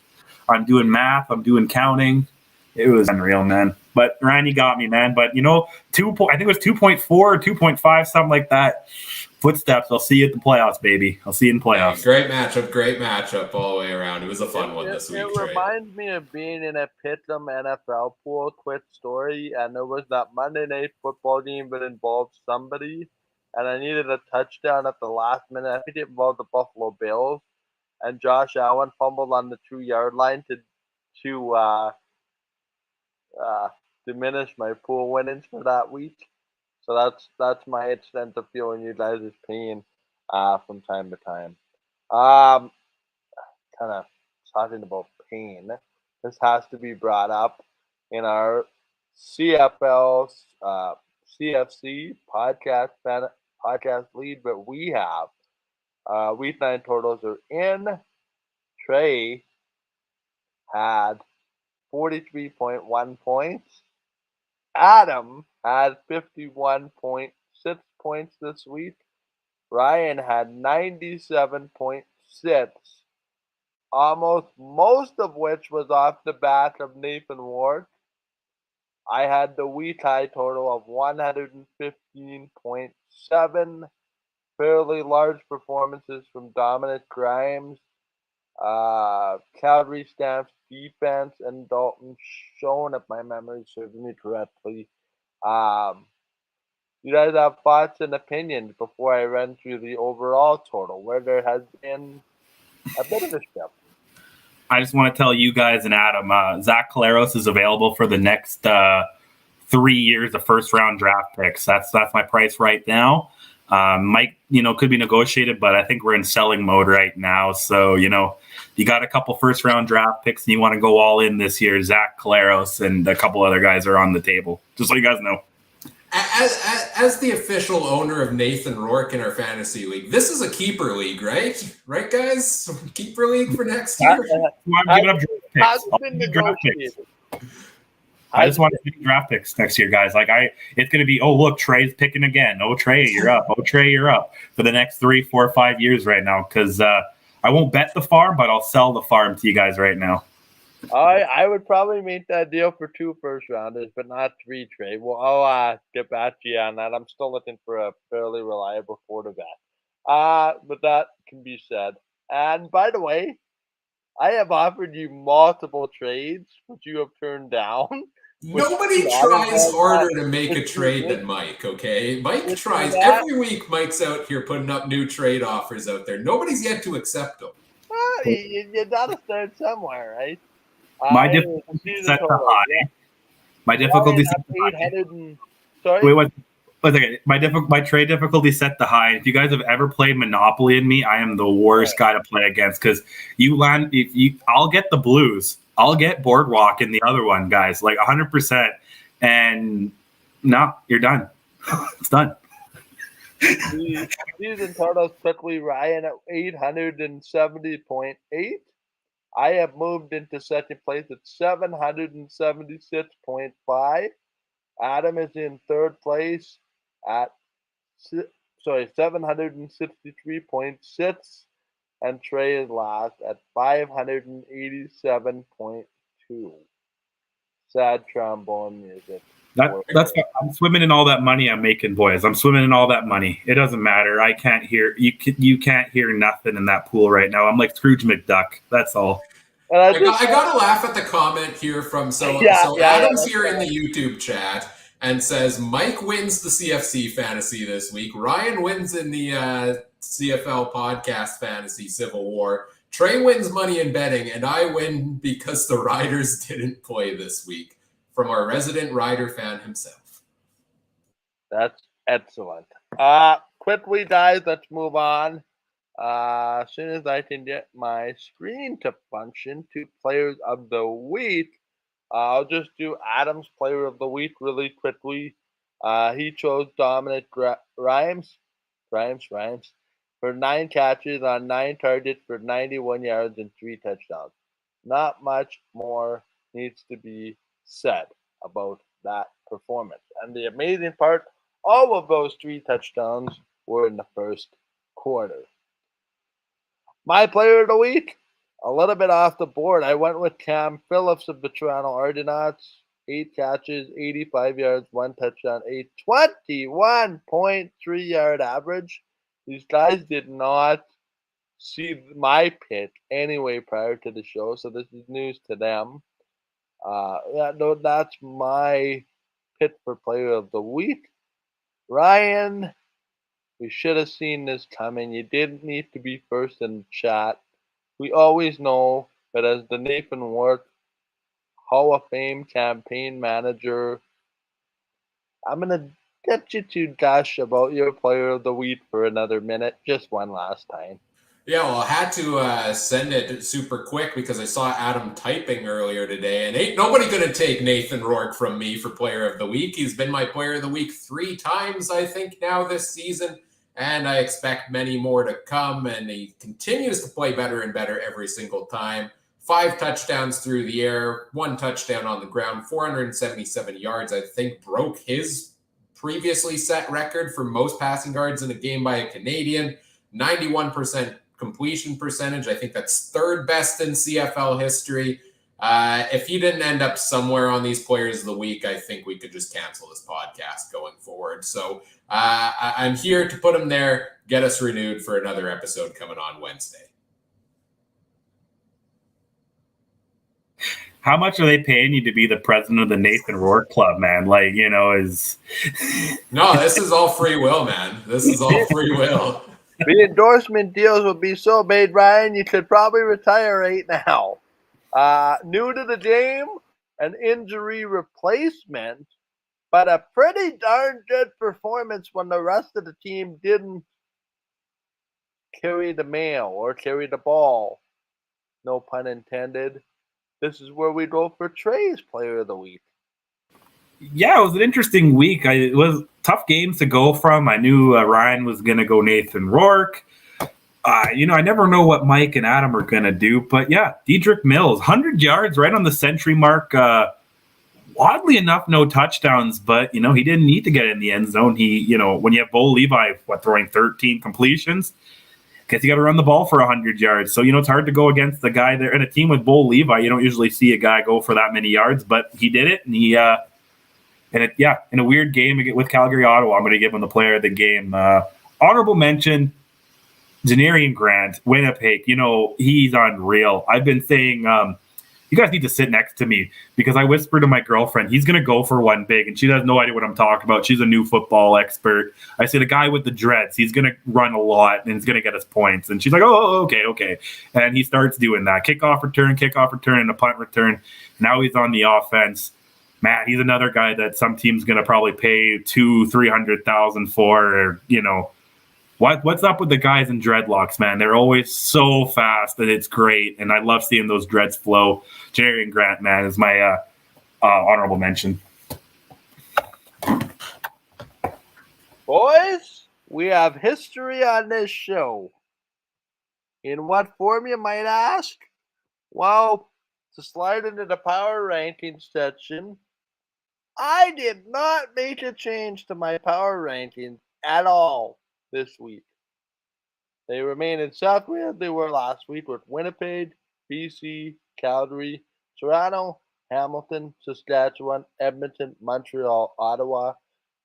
I'm doing math. I'm doing counting. It was unreal, man. But Ryan, you got me, man. But I think it was 2.4 or 2.5, something like that. Footsteps. I'll see you at the playoffs, baby. I'll see you in the playoffs. Great matchup all the way around. It was a fun one this week. It reminds me of being in a Pittman NFL pool. Quick story, and there was that Monday Night Football game that involved somebody, and I needed a touchdown at the last minute. I think it involved the Buffalo Bills, and Josh Allen fumbled on the 2-yard line to diminish my pool winnings for that week. So that's my extent of feeling you guys' pain from time to time. Kind of talking about pain. This has to be brought up in our CFL CFC podcast lead that we have. Week 9 totals are in. Trey had 43.1 points. Adam had 51.6 points this week. Ryan had 97.6, most of which was off the back of Nathan Ward. I had the week high total of 115.7. Fairly large performances from Dominic Grimes, Calgary Stamp's defense, and Dalton Schoen, if my memory serves me correctly. You guys have thoughts and opinions before I run through the overall total, where there has been a bit of a shift. I just want to tell you guys and Adam, Zach Collaros is available for the next 3 years of first-round draft picks. That's my price right now. Might could be negotiated, but I think we're in selling mode right now. So you got a couple first-round draft picks and you want to go all in this year. Zach Collaros and a couple other guys are on the table. Just so you guys know. As the official owner of Nathan Rourke in our fantasy league, this is a keeper league, right? Right, guys? Keeper league for next year. I'm giving up draft picks. I just want to pick draft picks next year, guys. It's going to be, oh, look, Trey's picking again. Oh, Trey, you're up. Oh, Trey, you're up for the next 3, 4, 5 years right now. Because I won't bet the farm, but I'll sell the farm to you guys right now. I would probably make that deal for 2 first-rounders, but not 3, Trey. Well, I'll get back to you on that. I'm still looking for a fairly reliable quarterback. But that can be said. And by the way, I have offered you multiple trades, which you have turned down. Nobody tries harder to make a trade than Mike, okay? Mike tries. Every week, Mike's out here putting up new trade offers out there. Nobody's yet to accept them. Well, you got to start somewhere, right? My difficulty set to high. Yeah. My difficulty set to high. Sorry? Wait, my trade difficulty set to high. If you guys have ever played Monopoly in me, I am the worst guy to play against because I'll get the blues. I'll get Boardwalk in the other one, guys, 100%. And no, you're done. It's done. Season totals quickly, Ryan at 870.8. I have moved into second place at 776.5. Adam is in third place at 763.6, and Trey is last at 587.2. Sad trombone music. That's I'm swimming in all that money I'm making, boys. I'm swimming in all that money. It doesn't matter. I can't hear you can't hear nothing in that pool right now. I'm like Scrooge McDuck. That's all. I gotta laugh at the comment here from Adam's here in the YouTube chat and says Mike wins the CFC fantasy this week. Ryan wins in the CFL podcast fantasy Civil War. Trey wins money in betting, and I win because the Riders didn't play this week. From our resident Rider fan himself. That's excellent. Quickly, guys, let's move on. As soon as I can get my screen to function to players of the week, I'll just do Adam's Player of the Week really quickly. He chose Dominic Rhymes for 9 catches on 9 targets for 91 yards and 3 touchdowns. Not much more needs to be said about that performance. And the amazing part, all of those 3 touchdowns were in the first quarter. My Player of the Week, a little bit off the board. I went with Cam Phillips of the Toronto Argonauts. 8 catches, 85 yards, 1 touchdown, a 21.3 yard average. These guys did not see my pick anyway prior to the show, so this is news to them. That's my pick for Player of the Week. Ryan, we should have seen this coming. You didn't need to be first in the chat. We always know that as the Nathan Rourke Hall of Fame campaign manager, I'm going to get you to gush about your Player of the Week for another minute, just one last time. Yeah, well, I had to send it super quick because I saw Adam typing earlier today, and ain't nobody going to take Nathan Rourke from me for Player of the Week. He's been my Player of the Week 3 times, I think, now this season, and I expect many more to come, and he continues to play better and better every single time. 5 touchdowns through the air, 1 touchdown on the ground, 477 yards, I think, broke his previously set record for most passing yards in a game by a Canadian. 91% completion percentage. I think that's 3rd best in CFL history. If he didn't end up somewhere on these Players of the Week, I think we could just cancel this podcast going forward. So I'm here to put him there, get us renewed for another episode coming on Wednesday. How much are they paying you to be the president of the Nathan Rourke Club, man? Like, is... No, this is all free will, man. This is all free will. The endorsement deals would be so big, Ryan, you could probably retire right now. New to the game, an injury replacement, but a pretty darn good performance when the rest of the team didn't carry the mail or carry the ball. No pun intended. This is where we go for Trey's Player of the Week. Yeah, it was an interesting week. It was tough games to go from. I knew Ryan was going to go Nathan Rourke. I never know what Mike and Adam are going to do. But yeah, Dedrick Mills, 100 yards right on the century mark. Oddly enough, no touchdowns, but, he didn't need to get in the end zone. He, when you have Bo Levi, throwing 13 completions, guess you got to run the ball for 100 yards. So, it's hard to go against the guy there. And a team with Bo Levi, you don't usually see a guy go for that many yards, but he did it. And he, in a weird game with Calgary, Ottawa, I'm going to give him the Player of the Game. Honorable mention, Janarian Grant, Winnipeg. He's unreal. I've been saying, you guys need to sit next to me because I whispered to my girlfriend, he's going to go for one big, and she has no idea what I'm talking about. She's a new football expert. I say, the guy with the dreads, he's going to run a lot, and he's going to get us points. And she's like, oh, okay. And he starts doing that. Kickoff return, and a punt return. Now he's on the offense. Matt, he's another guy that some team's going to probably pay $200,000-$300,000 for, What's up with the guys in dreadlocks, man? They're always so fast, and it's great. And I love seeing those dreads flow. Janarian Grant, man, is my honorable mention. Boys, we have history on this show. In what form, you might ask? Well, to slide into the power rankings section, I did not make a change to my power rankings at all this week. They remain exactly as they were last week with Winnipeg, BC, Calgary, Toronto, Hamilton, Saskatchewan, Edmonton, Montreal, Ottawa.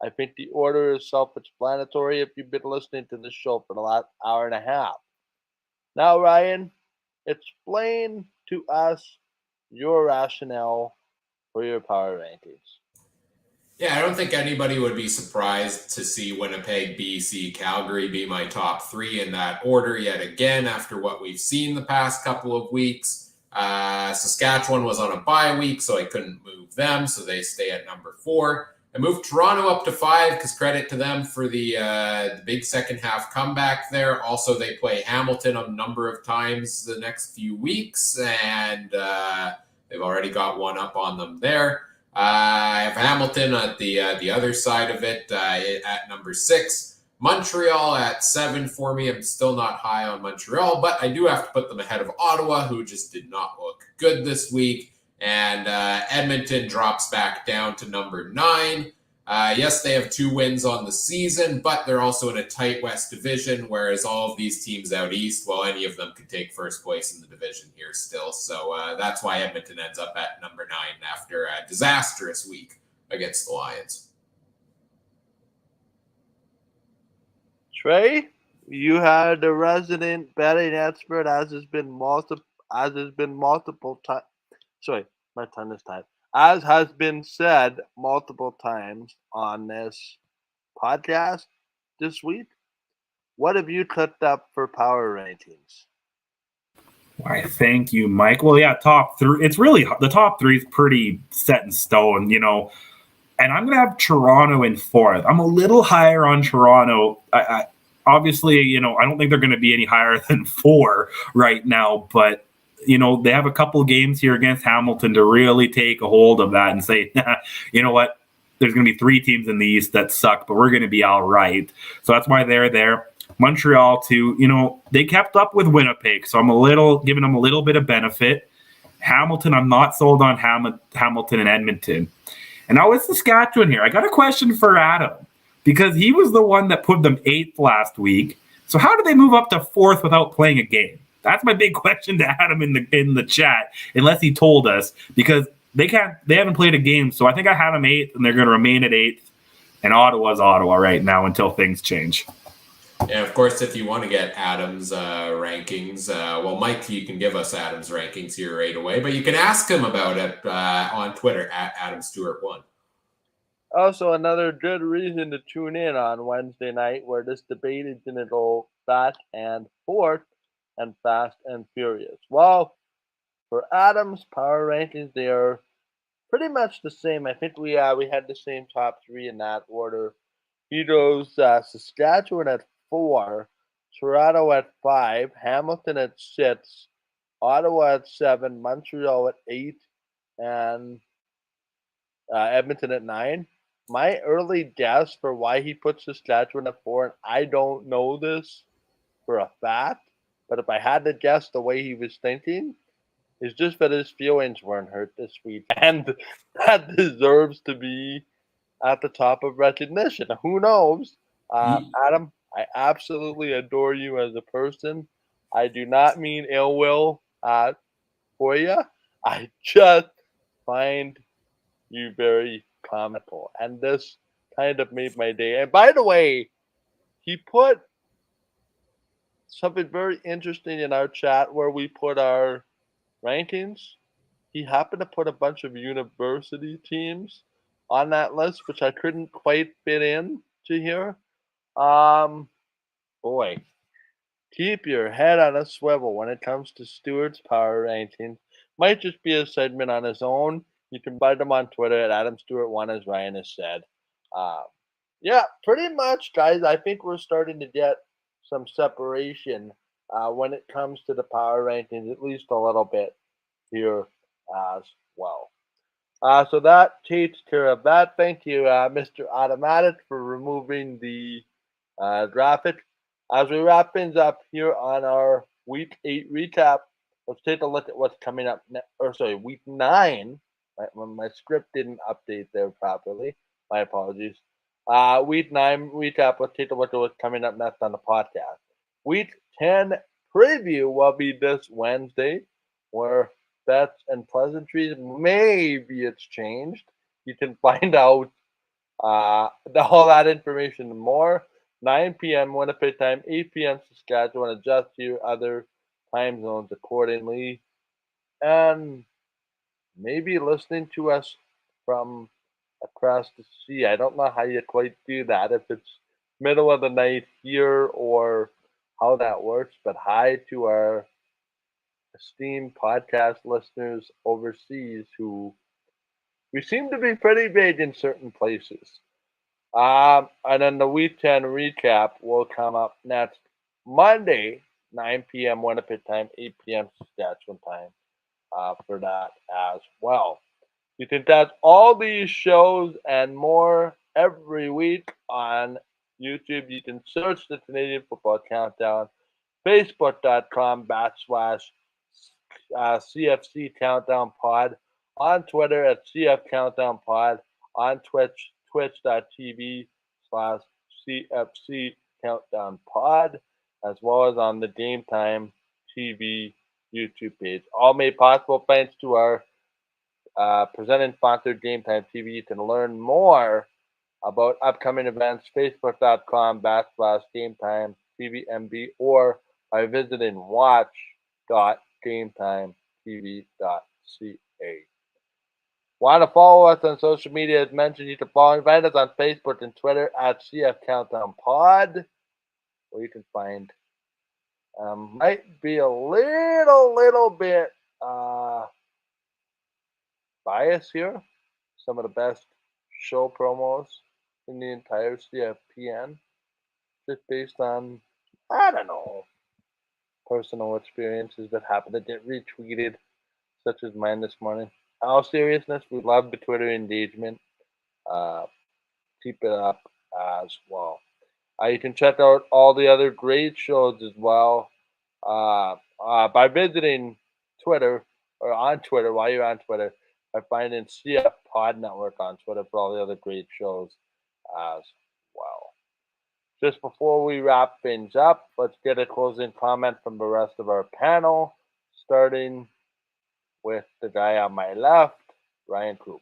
I think the order is self-explanatory if you've been listening to this show for the last hour and a half. Now, Ryan, explain to us your rationale for your power rankings. Yeah, I don't think anybody would be surprised to see Winnipeg, BC, Calgary be my top 3 in that order yet again after what we've seen the past couple of weeks. Saskatchewan was on a bye week, so I couldn't move them, so they stay at number 4. I moved Toronto up to 5 because credit to them for the big second half comeback there. Also, they play Hamilton a number of times the next few weeks, and they've already got one up on them there. I have Hamilton at the other side of it at number 6. Montreal at 7 for me. I'm still not high on Montreal, but I do have to put them ahead of Ottawa, who just did not look good this week. And Edmonton drops back down to number 9. Yes, they have 2 wins on the season, but they're also in a tight West division, whereas all of these teams out East, well, any of them could take first place in the division here still. So that's why Edmonton ends up at number 9 after a disastrous week against the Lions. Trey, you had the resident betting expert, as has been multiple times. Sorry, my tongue is tied. As has been said multiple times on this podcast this week, what have you clicked up for power rankings? Why, thank you, Mike. Well, yeah, top 3. It's really the top 3 is pretty set in stone, And I'm going to have Toronto in 4th. I'm a little higher on Toronto. I obviously, I don't think they're going to be any higher than 4 right now, but they have a couple games here against Hamilton to really take a hold of that and say, you know what, there's going to be 3 teams in the East that suck, but we're going to be all right. So that's why they're there. Montreal too, they kept up with Winnipeg, so I'm giving them a little bit of benefit. Hamilton, I'm not sold on Hamilton and Edmonton. And now it's Saskatchewan here. I got a question for Adam, because he was the one that put them 8th last week. So how did they move up to 4th without playing a game? That's my big question to Adam in the chat, unless he told us, because they haven't played a game. So I think I had them 8th, and they're going to remain at 8th. And Ottawa's Ottawa right now until things change. And of course, if you want to get Adam's rankings, well, Mike, you can give us Adam's rankings here right away, but you can ask him about it on Twitter at AdamStewart1. Also, another good reason to tune in on Wednesday night, where this debate is going to go back and forth and fast and furious. Well, for Adam's power rankings, they are pretty much the same. I think we had the same top 3 in that order. He goes Saskatchewan at 4, Toronto at 5, Hamilton at 6, Ottawa at 7, Montreal at 8, and Edmonton at 9. My early guess for why he puts Saskatchewan at 4, and I don't know this for a fact, but if I had to guess the way he was thinking, is just that his feelings weren't hurt this week. And that deserves to be at the top of recognition. Who knows? Adam, I absolutely adore you as a person. I do not mean ill will for you. I just find you very comical. And this kind of made my day. And by the way, he put something very interesting in our chat where we put our rankings. He happened to put a bunch of university teams on that list, which I couldn't quite fit in to here. Boy, keep your head on a swivel when it comes to Stewart's power rankings. Might just be a segment on his own. You can find him on Twitter at AdamStewart1, as Ryan has said. Yeah, pretty much, guys. I think we're starting to get some separation when it comes to the power rankings, at least a little bit here as well. So that takes care of that. Thank you, Mr. Automatic, for removing the graphic. As we wrap things up here on our Week 8 recap, let's take a look at what's coming up. Week 9. My script didn't update there properly. My apologies. Week 9 recap, let's take a look at what's coming up next on the podcast. Week 10 preview will be this Wednesday, where bets and pleasantries, maybe it's changed. You can find out all that information and more. 9 p.m. Winnipeg time, 8 p.m. Saskatchewan. Adjust your other time zones accordingly. And maybe listening to us from across the sea. I don't know how you quite do that, if it's middle of the night here or how that works, but hi to our esteemed podcast listeners overseas who we seem to be pretty big in certain places. And then the Week 10 recap will come up next Monday, 9 p.m. Winnipeg time, 8 p.m. Saskatchewan time. for that as well. You can catch all these shows and more every week on YouTube. You can search the Canadian Football Countdown, facebook.com/CFC Countdown Pod, on Twitter at CF Countdown Pod, on Twitch, twitch.tv/CFC Countdown Pod, as well as on the Game Time TV YouTube page. All made possible thanks to our presenting sponsor, Game Time TV. You can learn more about upcoming events, facebook.com/Game Time TVMB, or by visiting watch.gametimetv.ca. Want to follow us on social media? As mentioned, you can find us on Facebook and Twitter at CF Countdown Pod, where you can find might be a little bit bias here. Some of the best show promos in the entire CFPN, just based on, I don't know, personal experiences that happen to get retweeted, such as mine this morning. All seriousness, we love the Twitter engagement. Keep it up as well. You can check out all the other great shows as well by visiting Twitter, or on Twitter while you're on Twitter, by finding CF Pod Network on Twitter for all the other great shows as well. Just before we wrap things up, let's get a closing comment from the rest of our panel, starting with the guy on my left, Ryan Coop.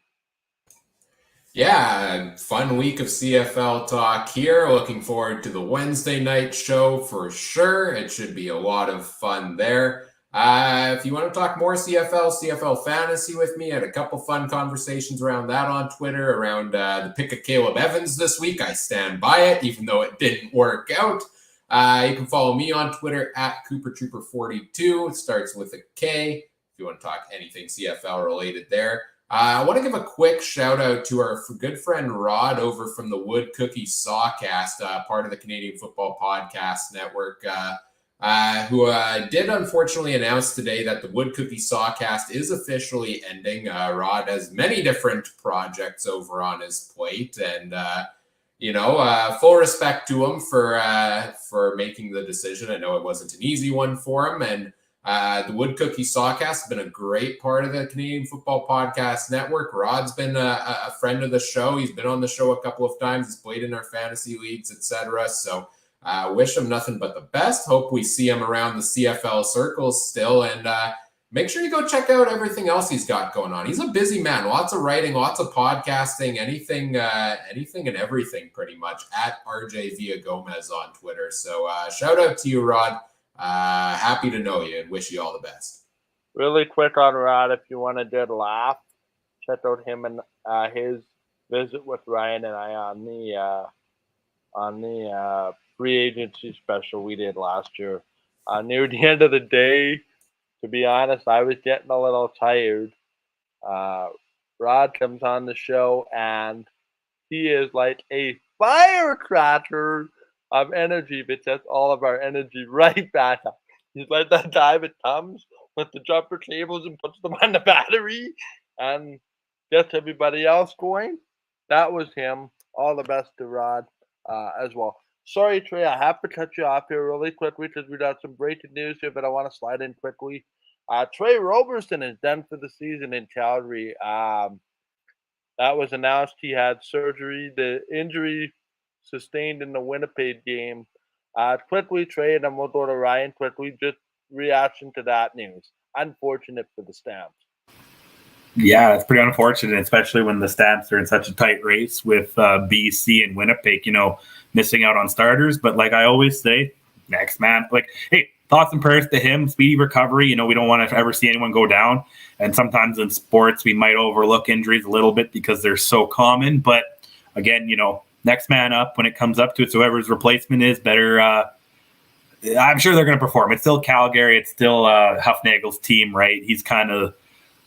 Yeah, fun week of CFL talk here. Looking forward to the Wednesday night show for sure. It should be a lot of fun there. If you want to talk more CFL Fantasy with me, I had a couple fun conversations around that on Twitter, around the pick of Caleb Evans this week. I stand by it, even though it didn't work out. You can follow me on Twitter at CooperTrooper42. It starts with a K if you want to talk anything CFL related there. I want to give a quick shout out to our good friend Rod over from the Wood Cookie Sawcast, part of the Canadian Football Podcast Network, who did unfortunately announce today that the Wood Cookie Sawcast is officially ending. Rod has many different projects over on his plate, and full respect to him for making the decision. I know it wasn't an easy one for him, and the Wood Cookie Sawcast has been a great part of the Canadian Football Podcast Network. Rod's been a friend of the show. He's been on the show a couple of times. He's played in our fantasy leagues, etc. So wish him nothing but the best. Hope we see him around the CFL circles still. And make sure you go check out everything else he's got going on. He's a busy man. Lots of writing, lots of podcasting, anything and everything pretty much, at RJ Villagomez on Twitter. So shout out to you, Rod. Happy to know you and wish you all the best. Really quick on Rod, if you want a good laugh, check out him and his visit with Ryan and I on the free agency special we did last year. Near the end of the day, to be honest, I was getting a little tired. Rod comes on the show and he is like a firecracker of energy, but sets all of our energy right back up. He's like that guy that comes with the jumper cables and puts them on the battery and gets everybody else going. That was him. All the best to Rod as well. Sorry, Trey, I have to cut you off here really quickly because we got some breaking news here, but I want to slide in quickly. Trey Roberson is done for the season in Calgary. That was announced. He had surgery. The injury sustained in the Winnipeg game. Quickly, Trey, and then we'll go to Ryan quickly. Just reaction to that news. Unfortunate for the Stamps. Yeah, it's pretty unfortunate, especially when the Stamps are in such a tight race with BC and Winnipeg, missing out on starters. But like I always say, next man, hey, thoughts and prayers to him, speedy recovery. We don't want to ever see anyone go down. And sometimes in sports, we might overlook injuries a little bit because they're so common. But again, next man up when it comes up to it. So whoever's replacement is better. I'm sure they're going to perform. It's still Calgary. It's still Huffnagel's team, right? He's kind of,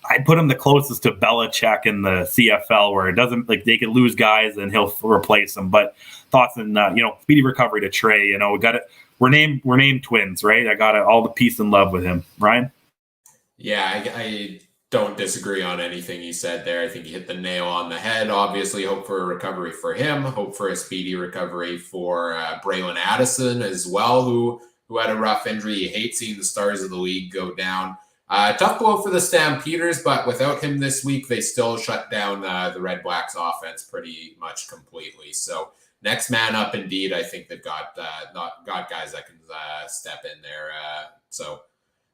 I'd put him the closest to Belichick in the CFL, where it doesn't they could lose guys and he'll replace them. But thoughts and speedy recovery to Trey. We got it. We're named twins, right? I got all the peace and love with him, Ryan. Yeah, I don't disagree on anything you said there. I think you hit the nail on the head. Obviously, hope for a recovery for him. Hope for a speedy recovery for Braylon Addison as well, who had a rough injury. You hate seeing the stars of the league go down. Tough blow for the Stampeders, but without him this week, they still shut down the Redblacks offense pretty much completely. So next man up, indeed. I think they've got guys that can step in there.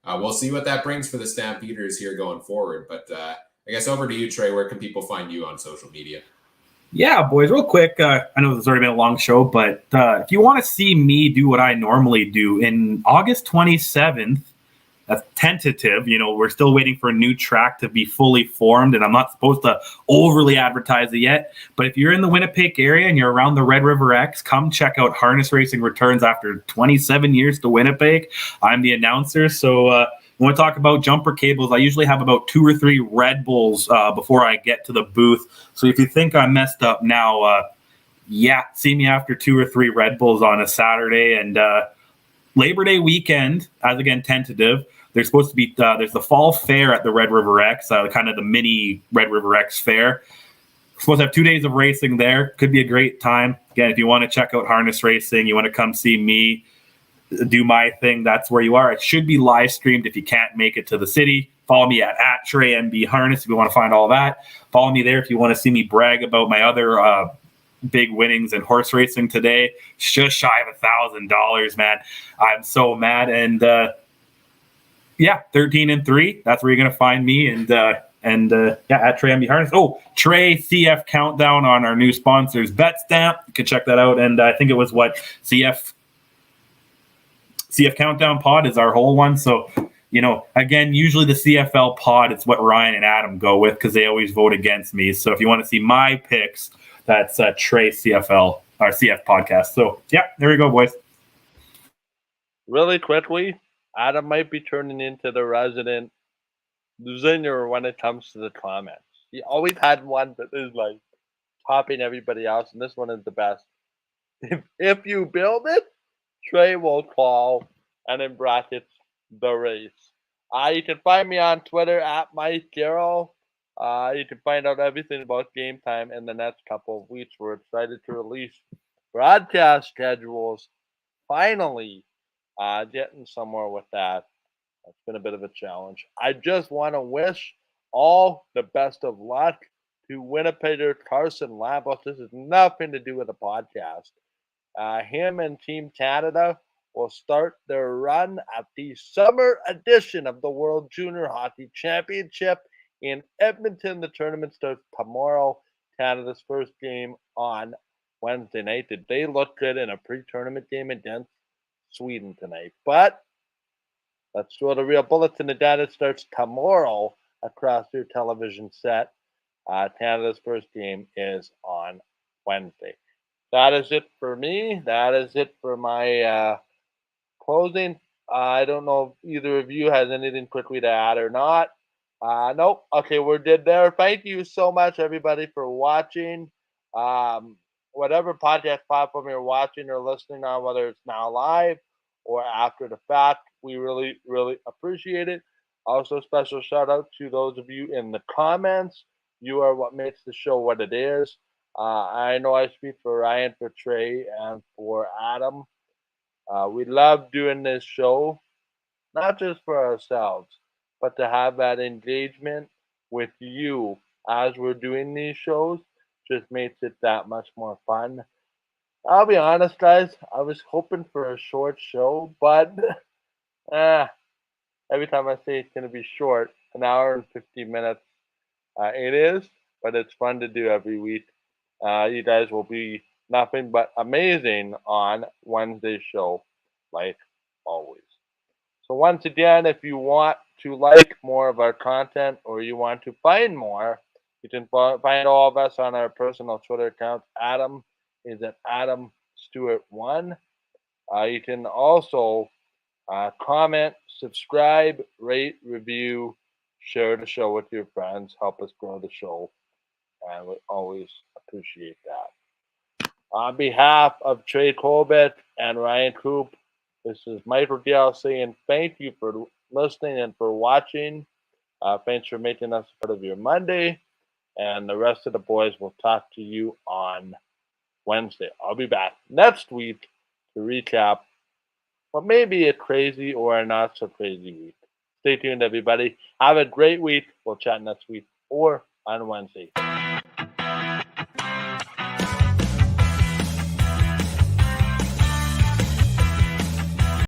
We'll see what that brings for the Stampeders here going forward. But I guess over to you, Trey. Where can people find you on social media? Yeah, boys, real quick. I know this has already been a long show, but if you want to see me do what I normally do, in August 27th, that's tentative. We're still waiting for a new track to be fully formed, and I'm not supposed to overly advertise it yet. But if you're in the Winnipeg area and you're around the Red River X, come check out Harness Racing returns after 27 years to Winnipeg. I'm the announcer, so we want to talk about jumper cables. I usually have about 2 or 3 Red Bulls before I get to the booth. So if you think I'm messed up now, see me after 2 or 3 Red Bulls on a Saturday. And Labor Day weekend, as again tentative, there's supposed to be there's the fall fair at the Red River X, kind of the mini Red River X fair. We're supposed to have 2 days of racing there. Could be a great time. Again, if you want to check out Harness Racing, you want to come see me do my thing, that's where you are. It should be live streamed if you can't make it to the city. Follow me at Trey MB Harness if you want to find all that. Follow me there if you want to see me brag about my other big winnings in horse racing today. Just shy of $1,000, man. I'm so mad. And 13-3. That's where you're gonna find me. And at Trey MB Harness. Oh, Trey CF Countdown on our new sponsors, Betstamp. You can check that out. And I think it was CF Countdown Pod is our whole one. So, again, usually the CFL Pod, it's what Ryan and Adam go with because they always vote against me. So if you want to see my picks, that's Trey CFL, our CF podcast. So, there we go, boys. Really quickly, Adam might be turning into the resident zinger when it comes to the comments. He always had one that is like topping everybody else, and this one is the best. If you build it, Trey will call, and in brackets, the race. You can find me on Twitter at Mike Garrow. You can find out everything about Game Time in the next couple of weeks. We're excited to release broadcast schedules. Finally, getting somewhere with that. It's been a bit of a challenge. I just want to wish all the best of luck to Winnipegger Carson Lambos. This has nothing to do with the podcast. Him and Team Canada will start their run at the summer edition of the World Junior Hockey Championship in Edmonton. The tournament starts tomorrow. Canada's first game on Wednesday night. Did they look good in a pre-tournament game against Sweden tonight? But let's throw the real bullets in the data. It starts tomorrow across your television set. Canada's first game is on Wednesday. That is it for me. That is it for my closing. I don't know if either of you has anything quickly to add or not. Nope. Okay, we're good there. Thank you so much, everybody, for watching. Whatever podcast platform you're watching or listening on, whether it's now live or after the fact, we really, really appreciate it. Also, special shout out to those of you in the comments. You are what makes the show what it is. I know I speak for Ryan, for Trey, and for Adam. We love doing this show, not just for ourselves, but to have that engagement with you as we're doing these shows just makes it that much more fun. I'll be honest, guys, I was hoping for a short show, but every time I say it's going to be short, an hour and 15 minutes, it is, but it's fun to do every week. You guys will be nothing but amazing on Wednesday's show, like always. So once again, if you want to like more of our content or you want to find more, you can find all of us on our personal Twitter accounts. Adam is at Adam Stewart 1. You can also comment, subscribe, rate, review, share the show with your friends. Help us grow the show. And we always appreciate that. On behalf of Trey Colbert and Ryan Coop, this is Michael Gale saying thank you for listening and for watching. Thanks for making us part of your Monday. And the rest of the boys will talk to you on Wednesday. I'll be back next week to recap what may be a crazy or a not so crazy week. Stay tuned, everybody. Have a great week. We'll chat next week or on Wednesday.